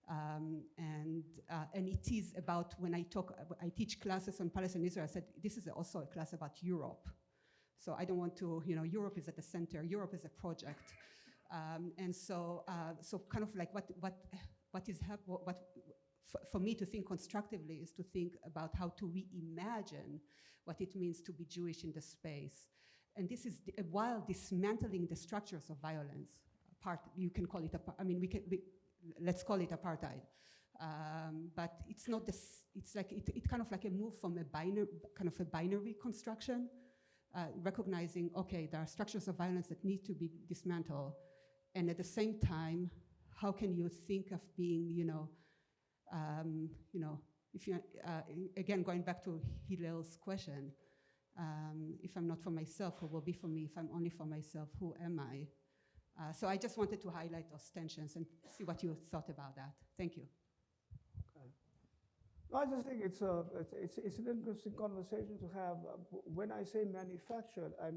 S1: And it is about, when I teach classes on Palestine and Israel, I said, this is also a class about Europe. So I don't want to, Europe is at the center, Europe is a project. So kind of like for me to think constructively is to think about how to reimagine what it means to be Jewish in the space. And this is while dismantling the structures of violence. You can call it, let's call it apartheid. But it's not this, it's like, it kind of like a move from a binary construction, recognizing, okay, there are structures of violence that need to be dismantled. And at the same time, how can you think of being, if you, again, going back to Hillel's question, if I'm not for myself, who will be for me? If I'm only for myself, who am I? So I just wanted to highlight those tensions and see what you thought about that. Thank you.
S3: Okay. No, I just think it's an interesting conversation to have. When I say manufactured, I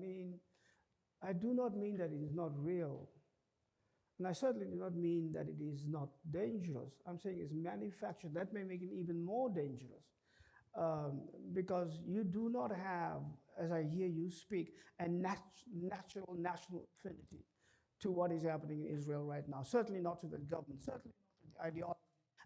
S3: do not mean that it is not real. And I certainly do not mean that it is not dangerous. I'm saying it's manufactured. That may make it even more dangerous. Because you do not have, as I hear you speak, a natural national affinity to what is happening in Israel right now. Certainly not to the government, certainly not to the ideology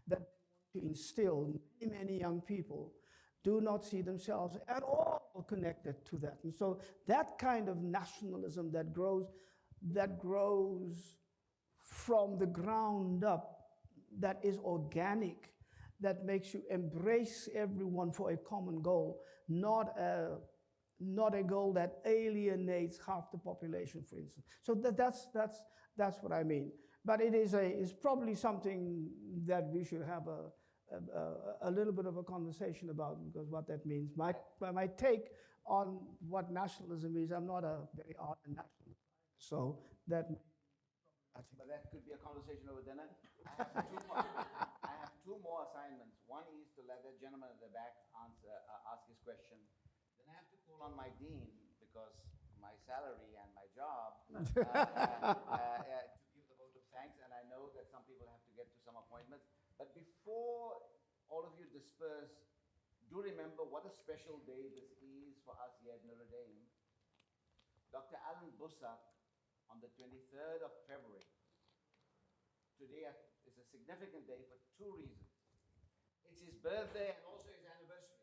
S3: that they want to instill. Many young people do not see themselves at all connected to that. And so that kind of nationalism that grows from the ground up, that is organic, that makes you embrace everyone for a common goal, not a goal that alienates half the population, for instance. So that's what I mean. But it's probably something that we should have a little bit of a conversation about, because what that means. My take on what nationalism is, I'm not a very ardent nationalist, so that.
S2: But that could be a conversation over dinner. I have two more assignments. One is to let the gentleman at the back ask his question. Then I have to call on my dean, because my salary and my job to give the vote of thanks. And I know that some people have to get to some appointments. But before all of you disperse, do remember what a special day this is for us here at Notre Dame. Dr. Allan Boesak, on the 23rd of February. Today is a significant day for two reasons. It's his birthday and also his anniversary.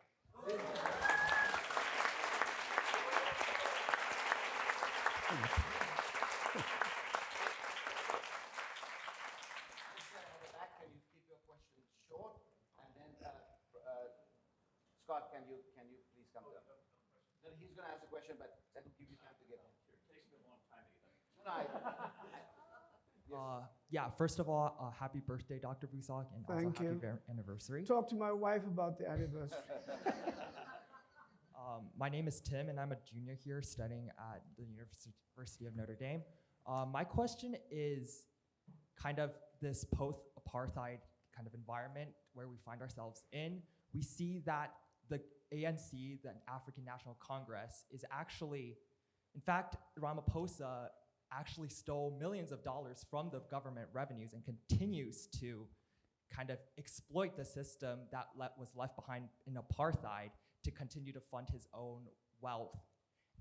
S2: Can you keep your questions short? And then, Scott, can you please come to us? No, he's going to ask a question, but that will give you time to get him.
S8: Yeah, first of all, happy birthday, Dr. Boesak, and also happy anniversary.
S3: Talk to my wife about the anniversary.
S8: My name is Tim, and I'm a junior here studying at the University of Notre Dame. My question is kind of this post-apartheid kind of environment where we find ourselves in. We see that the ANC, the African National Congress, is actually, in fact, Ramaphosa actually stole millions of dollars from the government revenues and continues to kind of exploit the system that was left behind in apartheid to continue to fund his own wealth.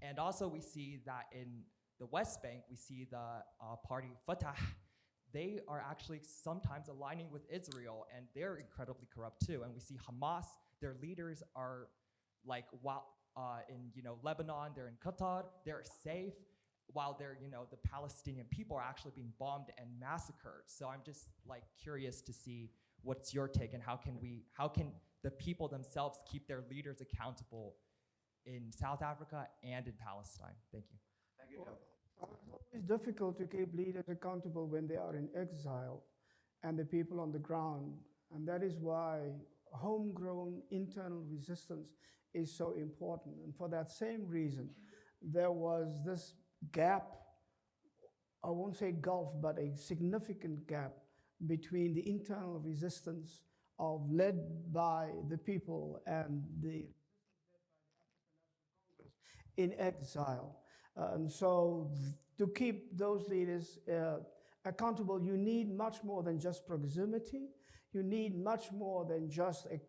S8: And also we see that in the West Bank, we see the party Fatah, they are actually sometimes aligning with Israel, and they're incredibly corrupt too. And we see Hamas, their leaders are like, in Lebanon, they're in Qatar, they're safe, while they're, the Palestinian people are actually being bombed and massacred. So I'm just like curious to see what's your take, and how can the people themselves keep their leaders accountable in South Africa and in Palestine? Thank you.
S2: Thank you, Joe.
S3: It's difficult to keep leaders accountable when they are in exile and the people on the ground. And that is why homegrown internal resistance is so important. And for that same reason, there was this gap, I won't say gulf, but a significant gap between the internal resistance led by the people and the in exile. So to keep those leaders accountable, you need much more than just proximity. You need much more than just a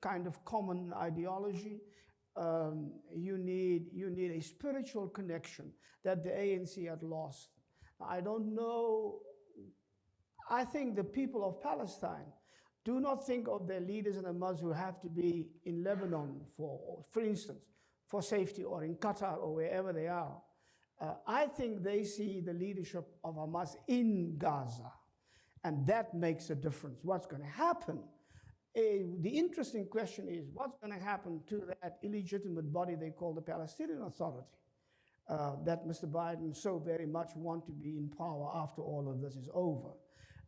S3: kind of common ideology. You need a spiritual connection that the ANC had lost. I don't know. I think the people of Palestine do not think of their leaders and Hamas who have to be in Lebanon, for instance, for safety, or in Qatar, or wherever they are. I think they see the leadership of Hamas in Gaza, and that makes a difference. What's going to happen? The interesting question is, what's going to happen to that illegitimate body they call the Palestinian Authority, that Mr. Biden so very much want to be in power after all of this is over?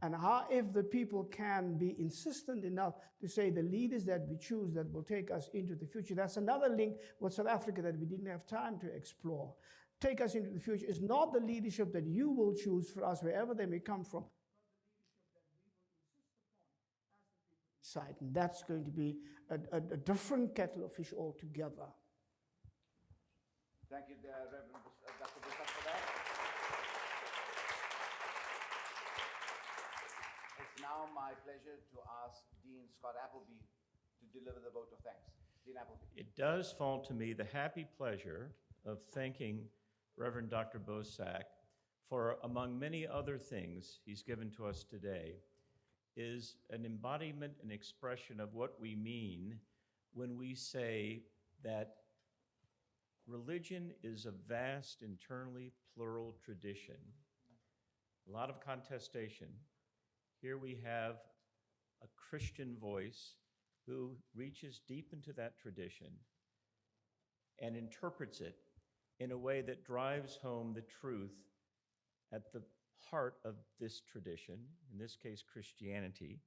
S3: And how, if the people can be insistent enough to say the leaders that we choose that will take us into the future, that's another link with South Africa that we didn't have time to explore. Take us into the future is not the leadership that you will choose for us, wherever they may come from, side. And that's going to be a different kettle of fish altogether.
S2: Thank you, Reverend Dr. Boesak, for that. It's now my pleasure to ask Dean Scott Appleby to deliver the vote of thanks. Dean Appleby.
S9: It does fall to me the happy pleasure of thanking Reverend Dr. Boesak for, among many other things he's given to us today, is an embodiment and expression of what we mean when we say that religion is a vast, internally plural tradition. A lot of contestation. Here we have a Christian voice who reaches deep into that tradition and interprets it in a way that drives home the truth at the heart of this tradition, in this case Christianity,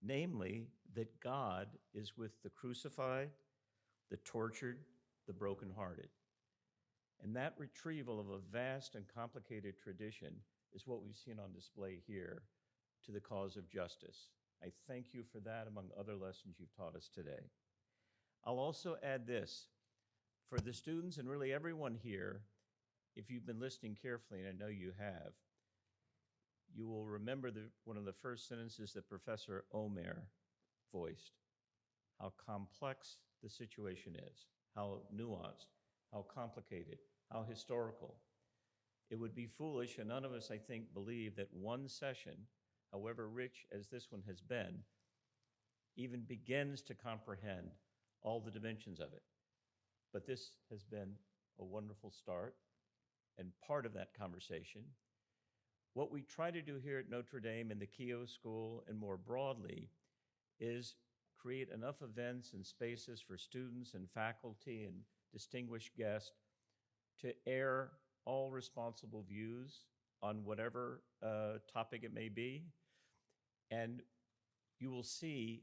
S9: namely that God is with the crucified, the tortured, the brokenhearted. And that retrieval of a vast and complicated tradition is what we've seen on display here to the cause of justice. I thank you for that, among other lessons you've taught us today. I'll also add this. For the students and really everyone here, if you've been listening carefully, and I know you have, you will remember one of the first sentences that Professor Omer voiced, how complex the situation is, how nuanced, how complicated, how historical. It would be foolish, and none of us, I think, believe that one session, however rich as this one has been, even begins to comprehend all the dimensions of it. But this has been a wonderful start and part of that conversation. What we try to do here at Notre Dame and the Keough School and more broadly is create enough events and spaces for students and faculty and distinguished guests to air all responsible views on whatever topic it may be. And you will see,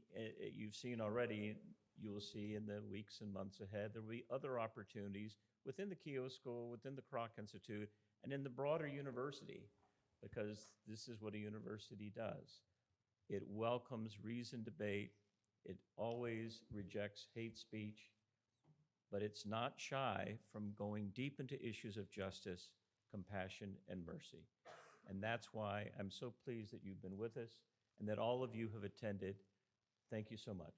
S9: you've seen already, you will see in the weeks and months ahead, there will be other opportunities within the Keough School, within the Kroc Institute, and in the broader university, because this is what a university does. It welcomes reasoned debate. It always rejects hate speech, but it's not shy from going deep into issues of justice, compassion, and mercy. And that's why I'm so pleased that you've been with us and that all of you have attended. Thank you so much.